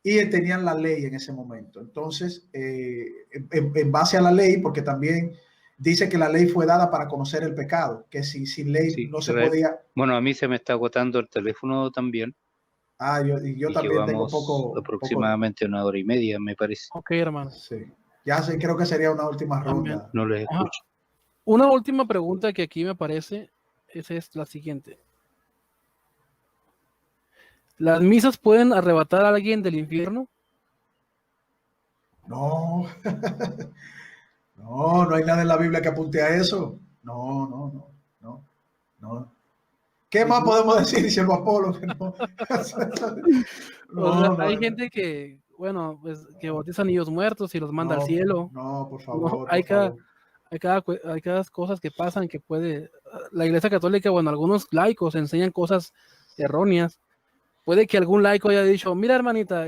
C: y tenían la ley en ese momento. Entonces, en base a la ley, porque también dice que la ley fue dada para conocer el pecado, que sin ley
B: Sí,
C: no se
B: Israel.
C: podía.
B: Bueno, a mí se me está agotando el teléfono también.
C: Yo
B: Y
C: también tengo
B: llevamos aproximadamente una hora y media, me parece.
A: Ok, hermano.
C: Sí. Ya sé, creo que sería una última
A: También.
C: ronda.
B: No les escucho.
A: Una última pregunta que aquí me aparece es la siguiente. ¿Las misas pueden arrebatar a alguien del infierno?
C: No, no hay nada en la Biblia que apunte a eso. No. ¿Qué más podemos decir, siervo Apolo? Que no.
A: O sea, hay gente que, bueno, pues que bautiza niños muertos y los manda al cielo.
C: No, por favor,
A: Hay
C: por favor.
A: cada cosas que pasan que puede. La Iglesia Católica, bueno, algunos laicos enseñan cosas erróneas. Puede que algún laico haya dicho, mira, hermanita,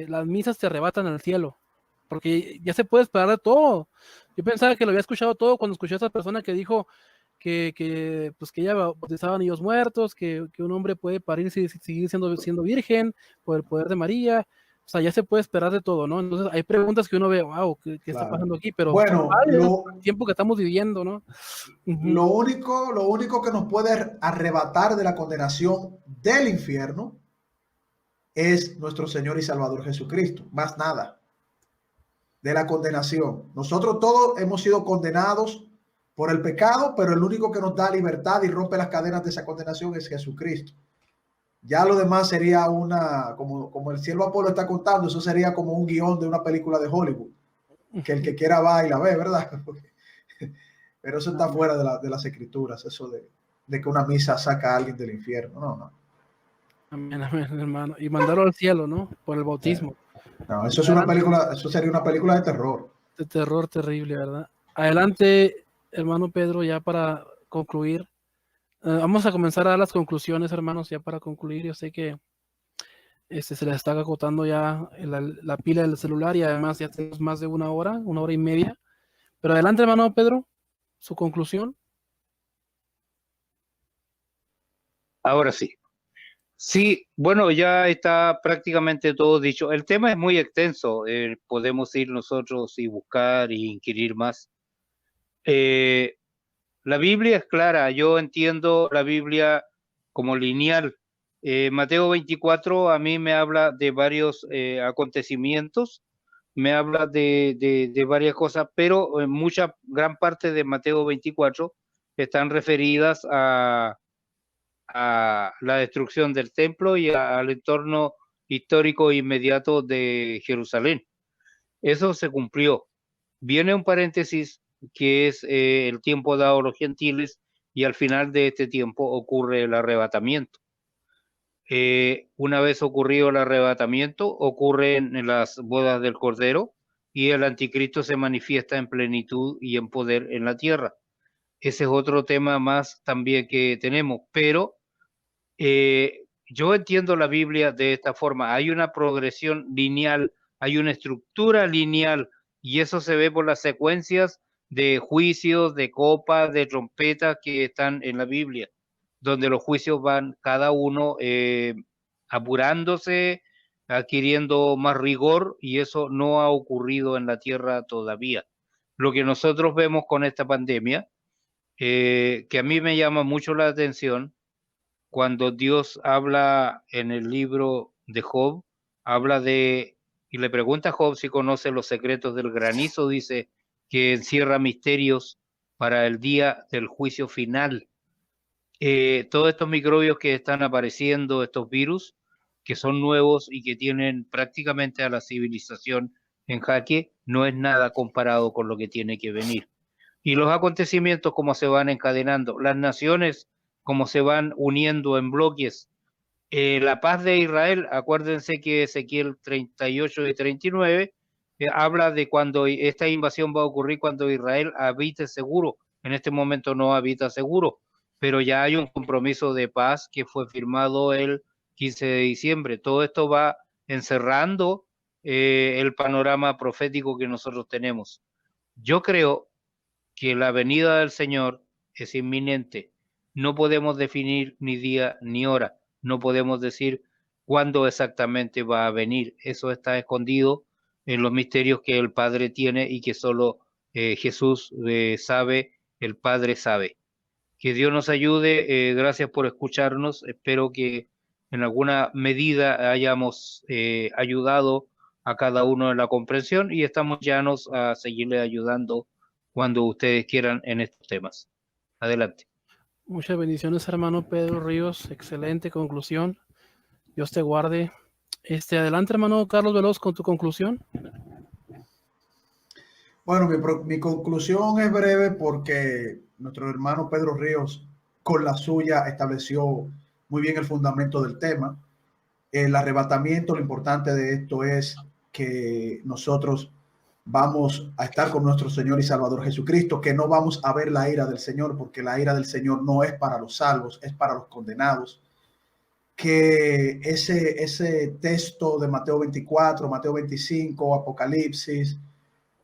A: las misas te arrebatan al cielo. Porque ya se puede esperar de todo. Yo pensaba que lo había escuchado todo cuando escuché a esa persona que dijo que ella bautizaba niños muertos, que un hombre puede parir y seguir siendo virgen por el poder de María. O sea, ya se puede esperar de todo, ¿no? Entonces hay preguntas que uno ve, wow, ¿qué está pasando aquí? Pero
C: bueno,
A: el tiempo que estamos viviendo, ¿no?
C: Lo único que nos puede arrebatar de la condenación del infierno es nuestro Señor y Salvador Jesucristo, más nada de la condenación. Nosotros todos hemos sido condenados por el pecado, pero el único que nos da libertad y rompe las cadenas de esa condenación es Jesucristo. Ya lo demás sería como el siervo Apolo está contando, eso sería como un guión de una película de Hollywood, que el que quiera va y la ve, ¿verdad? Pero eso está fuera de las escrituras, eso de que una misa saca a alguien del infierno, no.
A: Amén, hermano. Y mandarlo al cielo, ¿no? Por el bautismo.
C: No, eso es una película, eso sería una película de terror.
A: De terror terrible, ¿verdad? Adelante, hermano Pedro, ya para concluir. Vamos a comenzar a dar las conclusiones, hermanos, ya para concluir. Yo sé que se les está agotando ya la pila del celular y además ya tenemos más de una hora y media. Pero adelante, hermano Pedro, su conclusión.
B: Ahora sí. Sí, bueno, ya está prácticamente todo dicho. El tema es muy extenso. Podemos ir nosotros y buscar y inquirir más. La Biblia es clara. Yo entiendo la Biblia como lineal. Mateo 24 a mí me habla de varios acontecimientos, me habla de varias cosas, pero gran parte de Mateo 24 están referidas a la destrucción del templo y al entorno histórico inmediato de Jerusalén. Eso se cumplió. Viene un paréntesis que es el tiempo dado a los gentiles, y al final de este tiempo ocurre el arrebatamiento. Una vez ocurrido el arrebatamiento, ocurren las bodas del Cordero y el anticristo se manifiesta en plenitud y en poder en la tierra. Ese es otro tema más también que tenemos, pero yo entiendo la Biblia de esta forma. Hay una progresión lineal, hay una estructura lineal, y eso se ve por las secuencias de juicios, de copas, de trompetas que están en la Biblia, donde los juicios van cada uno apurándose, adquiriendo más rigor, y eso no ha ocurrido en la tierra todavía. Lo que nosotros vemos con esta pandemia, que a mí me llama mucho la atención, cuando Dios habla en el libro de Job, habla de, y le pregunta a Job si conoce los secretos del granizo, dice que encierra misterios para el día del juicio final. Todos estos microbios que están apareciendo, estos virus, que son nuevos y que tienen prácticamente a la civilización en jaque, no es nada comparado con lo que tiene que venir. Y los acontecimientos como se van encadenando, las naciones como se van uniendo en bloques. La paz de Israel, acuérdense que Ezequiel 38 y 39 habla de cuando esta invasión va a ocurrir, cuando Israel habite seguro. En este momento no habita seguro, pero ya hay un compromiso de paz que fue firmado el 15 de diciembre. Todo esto va encerrando el panorama profético que nosotros tenemos. Yo creo que la venida del Señor es inminente. No podemos definir ni día ni hora. No podemos decir cuándo exactamente va a venir. Eso está escondido en los misterios que el Padre tiene y que solo Jesús sabe, el Padre sabe. Que Dios nos ayude. Gracias por escucharnos. Espero que en alguna medida hayamos ayudado a cada uno en la comprensión, y estamos llanos a seguirle ayudando cuando ustedes quieran en estos temas. Adelante.
A: Muchas bendiciones, hermano Pedro Ríos. Excelente conclusión. Dios te guarde. Adelante, hermano Carlos Veloz, con tu conclusión.
C: Bueno, mi conclusión es breve porque nuestro hermano Pedro Ríos, con la suya, estableció muy bien el fundamento del tema. El arrebatamiento, lo importante de esto es que nosotros vamos a estar con nuestro Señor y Salvador Jesucristo, que no vamos a ver la ira del Señor, porque la ira del Señor no es para los salvos, es para los condenados. Que ese texto de Mateo 24, Mateo 25, Apocalipsis,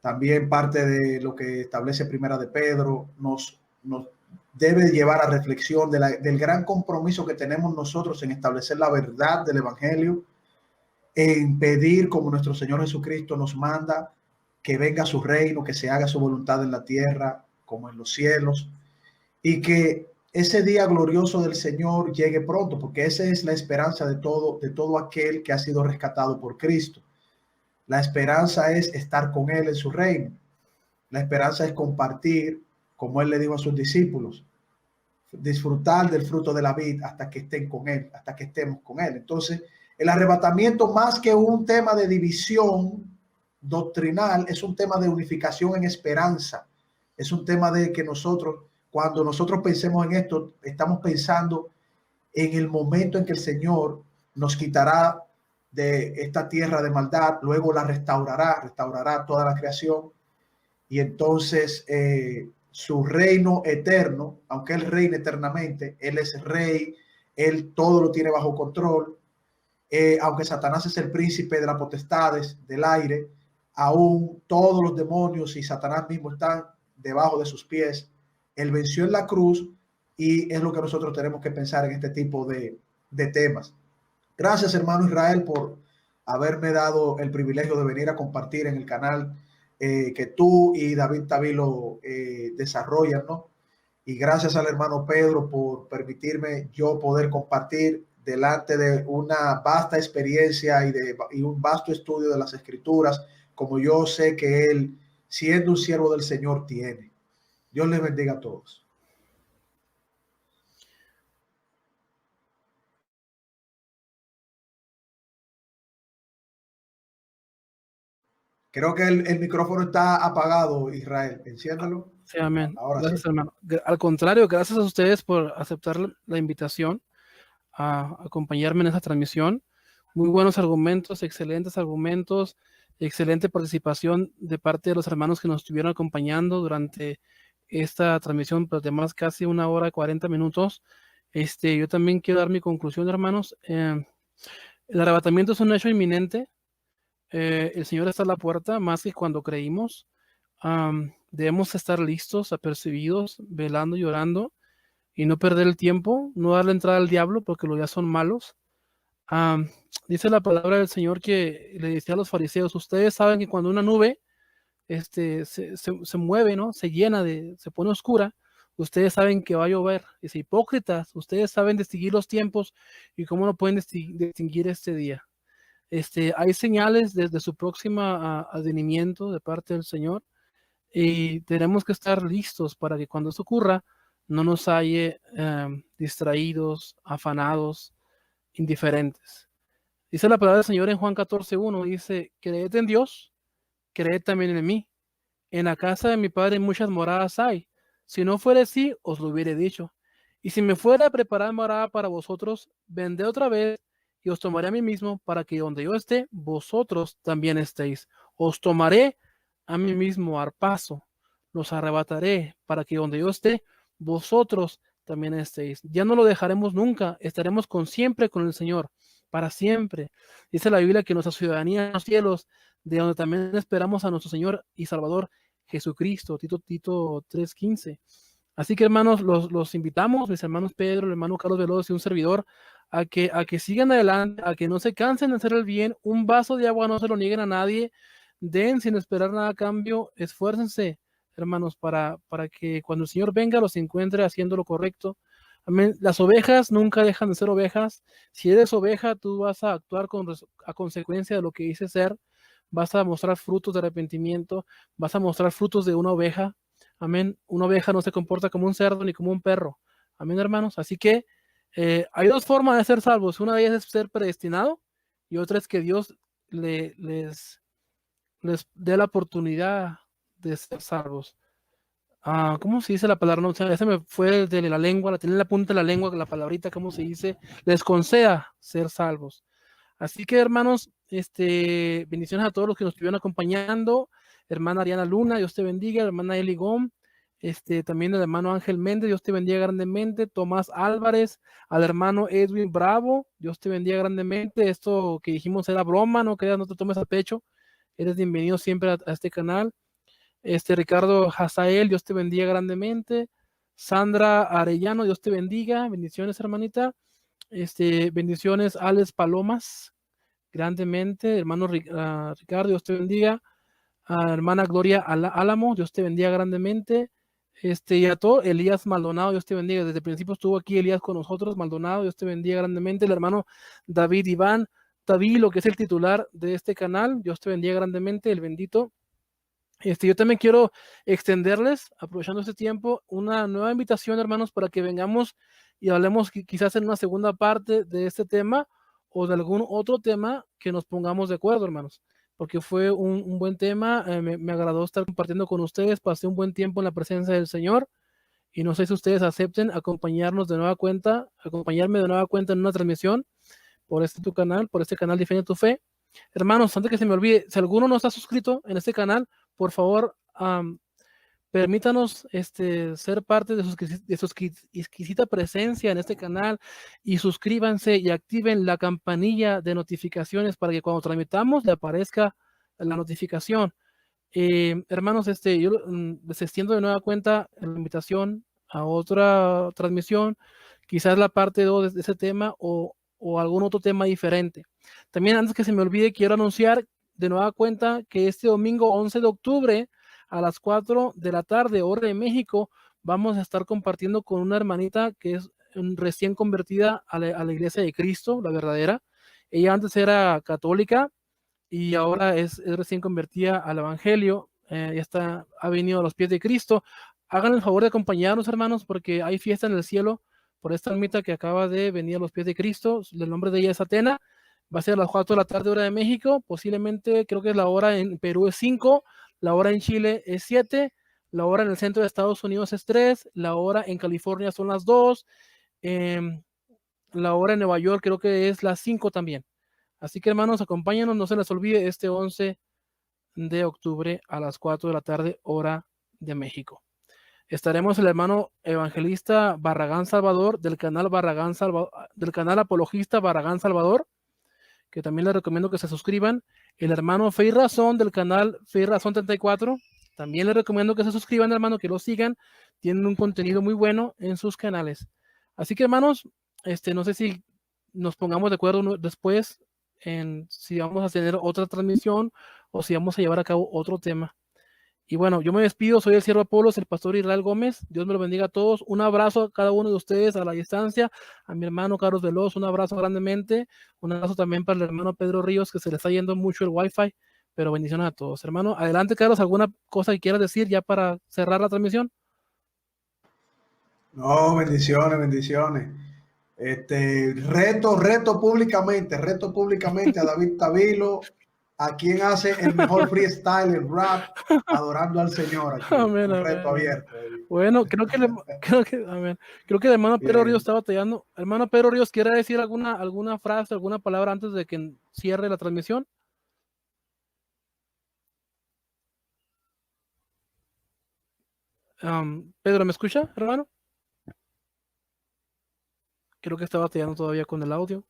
C: también parte de lo que establece Primera de Pedro, nos debe llevar a reflexión del gran compromiso que tenemos nosotros en establecer la verdad del Evangelio, en pedir, como nuestro Señor Jesucristo nos manda, que venga su reino, que se haga su voluntad en la tierra como en los cielos, y que ese día glorioso del Señor llegue pronto, porque esa es la esperanza de todo aquel que ha sido rescatado por Cristo. La esperanza es estar con Él en su reino. La esperanza es compartir, como Él le dijo a sus discípulos, disfrutar del fruto de la vid hasta que estén con Él, hasta que estemos con Él. Entonces, el arrebatamiento, más que un tema de división doctrinal, es un tema de unificación en esperanza. Es un tema de que nosotros, cuando nosotros pensemos en esto, estamos pensando en el momento en que el Señor nos quitará de esta tierra de maldad, luego la restaurará toda la creación, y entonces su reino eterno, aunque Él reine eternamente, Él es rey, Él todo lo tiene bajo control, aunque Satanás es el príncipe de las potestades del aire, aún todos los demonios y Satanás mismo están debajo de sus pies. Él venció en la cruz, y es lo que nosotros tenemos que pensar en este tipo de temas. Gracias, hermano Israel, por haberme dado el privilegio de venir a compartir en el canal que tú y David Tabilo desarrollan, ¿no? Y gracias al hermano Pedro por permitirme yo poder compartir delante de una vasta experiencia y un vasto estudio de las Escrituras, como yo sé que él, siendo un siervo del Señor, tiene. Dios les bendiga a todos. Creo que el micrófono está apagado, Israel. Enciéndalo.
A: Sí, amén.
C: Ahora
A: Gracias,
C: sí.
A: hermano. Al contrario, gracias a ustedes por aceptar la invitación a acompañarme en esta transmisión. Muy buenos argumentos, excelente participación de parte de los hermanos que nos estuvieron acompañando durante esta transmisión, pues de más casi 1 hora y 40 minutos. Yo también quiero dar mi conclusión, hermanos. El arrebatamiento es un hecho inminente. El Señor está a la puerta más que cuando creímos. Debemos estar listos, apercibidos, velando y orando y no perder el tiempo, no darle entrada al diablo porque los días son malos. Dice la palabra del Señor que le decía a los fariseos, ustedes saben que cuando una nube se mueve, ¿no? Se llena, se pone oscura, ustedes saben que va a llover. Dice, hipócritas, ustedes saben distinguir los tiempos y cómo no pueden distinguir este día. Hay señales desde su próxima advenimiento de parte del Señor y tenemos que estar listos para que cuando eso ocurra no nos halle distraídos, afanados, indiferentes. Dice la palabra del Señor en Juan 14:1, dice, creed en Dios, creed también en mí. En la casa de mi Padre muchas moradas hay. Si no fuera así, os lo hubiera dicho. Y si me fuera a preparar morada para vosotros, vendré otra vez y os tomaré a mí mismo para que donde yo esté, vosotros también estéis. Os tomaré a mí mismo al paso, los arrebataré para que donde yo esté, vosotros también estéis. Ya no lo dejaremos nunca, estaremos siempre con el Señor, para siempre. Dice la Biblia que nuestra ciudadanía en los cielos, de donde también esperamos a nuestro Señor y Salvador Jesucristo, Tito 3:15. Así que hermanos, los invitamos, mis hermanos Pedro, el hermano Carlos Veloz y un servidor, a que sigan adelante, a que no se cansen de hacer el bien. Un vaso de agua no se lo nieguen a nadie, den sin esperar nada a cambio, esfuércense, hermanos, para que cuando el Señor venga los encuentre haciendo lo correcto. Amén. Las ovejas nunca dejan de ser ovejas. Si eres oveja, tú vas a actuar a consecuencia de lo que dices ser. Vas a mostrar frutos de arrepentimiento, vas a mostrar frutos de una oveja. Amén. Una oveja no se comporta como un cerdo ni como un perro. Amén, hermanos. Así que hay dos formas de ser salvos. Una de ellas es ser predestinado y otra es que Dios les dé la oportunidad de ser salvos. ¿Cómo se dice la palabra? No, o sea, ese me fue de la lengua, la tenía en la punta de la lengua, la palabrita, ¿cómo se dice? Les conceda ser salvos. Así que, hermanos, bendiciones a todos los que nos estuvieron acompañando. Hermana Ariana Luna, Dios te bendiga. Hermana Eli Gom, también el hermano Ángel Méndez, Dios te bendiga grandemente. Tomás Álvarez, al hermano Edwin Bravo, Dios te bendiga grandemente. Esto que dijimos era broma, no creas, no te tomes a pecho. Eres bienvenido siempre a este canal. Ricardo Hazael, Dios te bendiga grandemente. Sandra Arellano, Dios te bendiga. Bendiciones, hermanita. Bendiciones, Alex Palomas, grandemente. Hermano Ricardo, Dios te bendiga. Hermana Gloria Álamo, Dios te bendiga grandemente. Y a todo, Elías Maldonado, Dios te bendiga. Desde el principio estuvo aquí Elías con nosotros. Maldonado, Dios te bendiga grandemente. El hermano David Iván Taví, que es el titular de este canal, Dios te bendiga grandemente, el bendito. Yo también quiero extenderles, aprovechando este tiempo, una nueva invitación, hermanos, para que vengamos y hablemos quizás en una segunda parte de este tema o de algún otro tema que nos pongamos de acuerdo, hermanos, porque fue un buen tema, me agradó estar compartiendo con ustedes, pasé un buen tiempo en la presencia del Señor y no sé si ustedes acepten acompañarme de nueva cuenta en una transmisión por tu canal, por este canal Defiende tu Fe. Hermanos, antes que se me olvide, si alguno no está suscrito en este canal, por favor, permítanos ser parte de su exquisita presencia en este canal y suscríbanse y activen la campanilla de notificaciones para que cuando tramitamos le aparezca la notificación. Hermanos, yo les extiendo de nueva cuenta la invitación a otra transmisión, quizás la parte 2 de ese tema o algún otro tema diferente. También antes que se me olvide, quiero anunciar de nueva cuenta que este domingo 11 de octubre a las 4 de la tarde, hora de México, vamos a estar compartiendo con una hermanita que es recién convertida a la Iglesia de Cristo, la verdadera. Ella antes era católica y ahora es recién convertida al Evangelio. Ha venido a los pies de Cristo. Hagan el favor de acompañarnos, hermanos, porque hay fiesta en el cielo por esta ermita que acaba de venir a los pies de Cristo. El nombre de ella es Atena. Va a ser a las 4 de la tarde, hora de México. Posiblemente, creo que la hora en Perú es 5, la hora en Chile es 7, la hora en el centro de Estados Unidos es 3, la hora en California son las 2, la hora en Nueva York creo que es las 5 también. Así que, hermanos, acompáñanos, no se les olvide, este 11 de octubre a las 4 de la tarde, hora de México. Estaremos el hermano evangelista Barragán Salvador del canal del canal apologista Barragán Salvador, que también les recomiendo que se suscriban. El hermano Fe y Razón del canal Fe y Razón 34, también les recomiendo que se suscriban, hermano, que lo sigan. Tienen un contenido muy bueno en sus canales. Así que, hermanos, no sé si nos pongamos de acuerdo después en si vamos a tener otra transmisión o si vamos a llevar a cabo otro tema. Y bueno, yo me despido, soy el siervo Apolos, el pastor Israel Gómez. Dios me lo bendiga a todos. Un abrazo a cada uno de ustedes a la distancia. A mi hermano Carlos Veloz, un abrazo grandemente. Un abrazo también para el hermano Pedro Ríos, que se le está yendo mucho el Wi-Fi. Pero bendiciones a todos, hermano. Adelante, Carlos, ¿alguna cosa que quieras decir ya para cerrar la transmisión?
C: No, bendiciones, bendiciones. Reto públicamente a David Tavilo, a quien hace el mejor freestyle, el rap, adorando al Señor aquí.
A: Amén,
C: Un
A: amén,
C: reto
A: amén.
C: abierto.
A: Bueno, amén. Creo que el hermano Pedro Ríos está batallando. Hermano Pedro Ríos, ¿quiere decir alguna frase, alguna palabra antes de que cierre la transmisión? Pedro, ¿me escucha, hermano? Creo que está batallando todavía con el audio.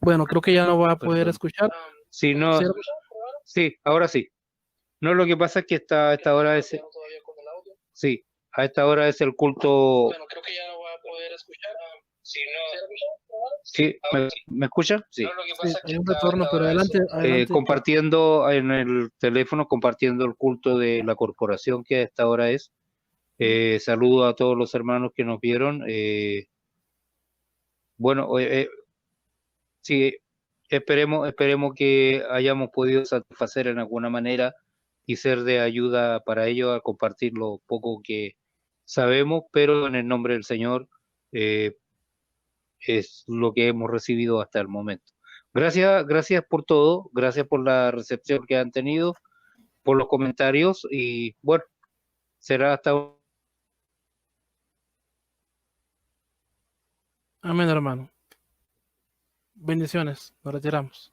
A: Bueno, creo que ya no va a poder
B: Perdón.
A: escuchar.
B: Sí, no,
A: ¿Sí?
B: sí, ahora sí. No, lo que pasa es que a esta hora es, sí, a esta hora es el culto.
A: Bueno, creo que ya no va a poder escuchar.
B: Sí, ¿me escucha? Sí.
A: Sí, hay un retorno, pero adelante.
B: Compartiendo en el teléfono, compartiendo el culto de la corporación que a esta hora es. Saludo a todos los hermanos que nos vieron. Bueno, sí, esperemos que hayamos podido satisfacer en alguna manera y ser de ayuda para ellos a compartir lo poco que sabemos, pero en el nombre del Señor es lo que hemos recibido hasta el momento. Gracias por todo, gracias por la recepción que han tenido, por los comentarios y bueno, será hasta...
A: Amén, hermano. Bendiciones. Nos retiramos.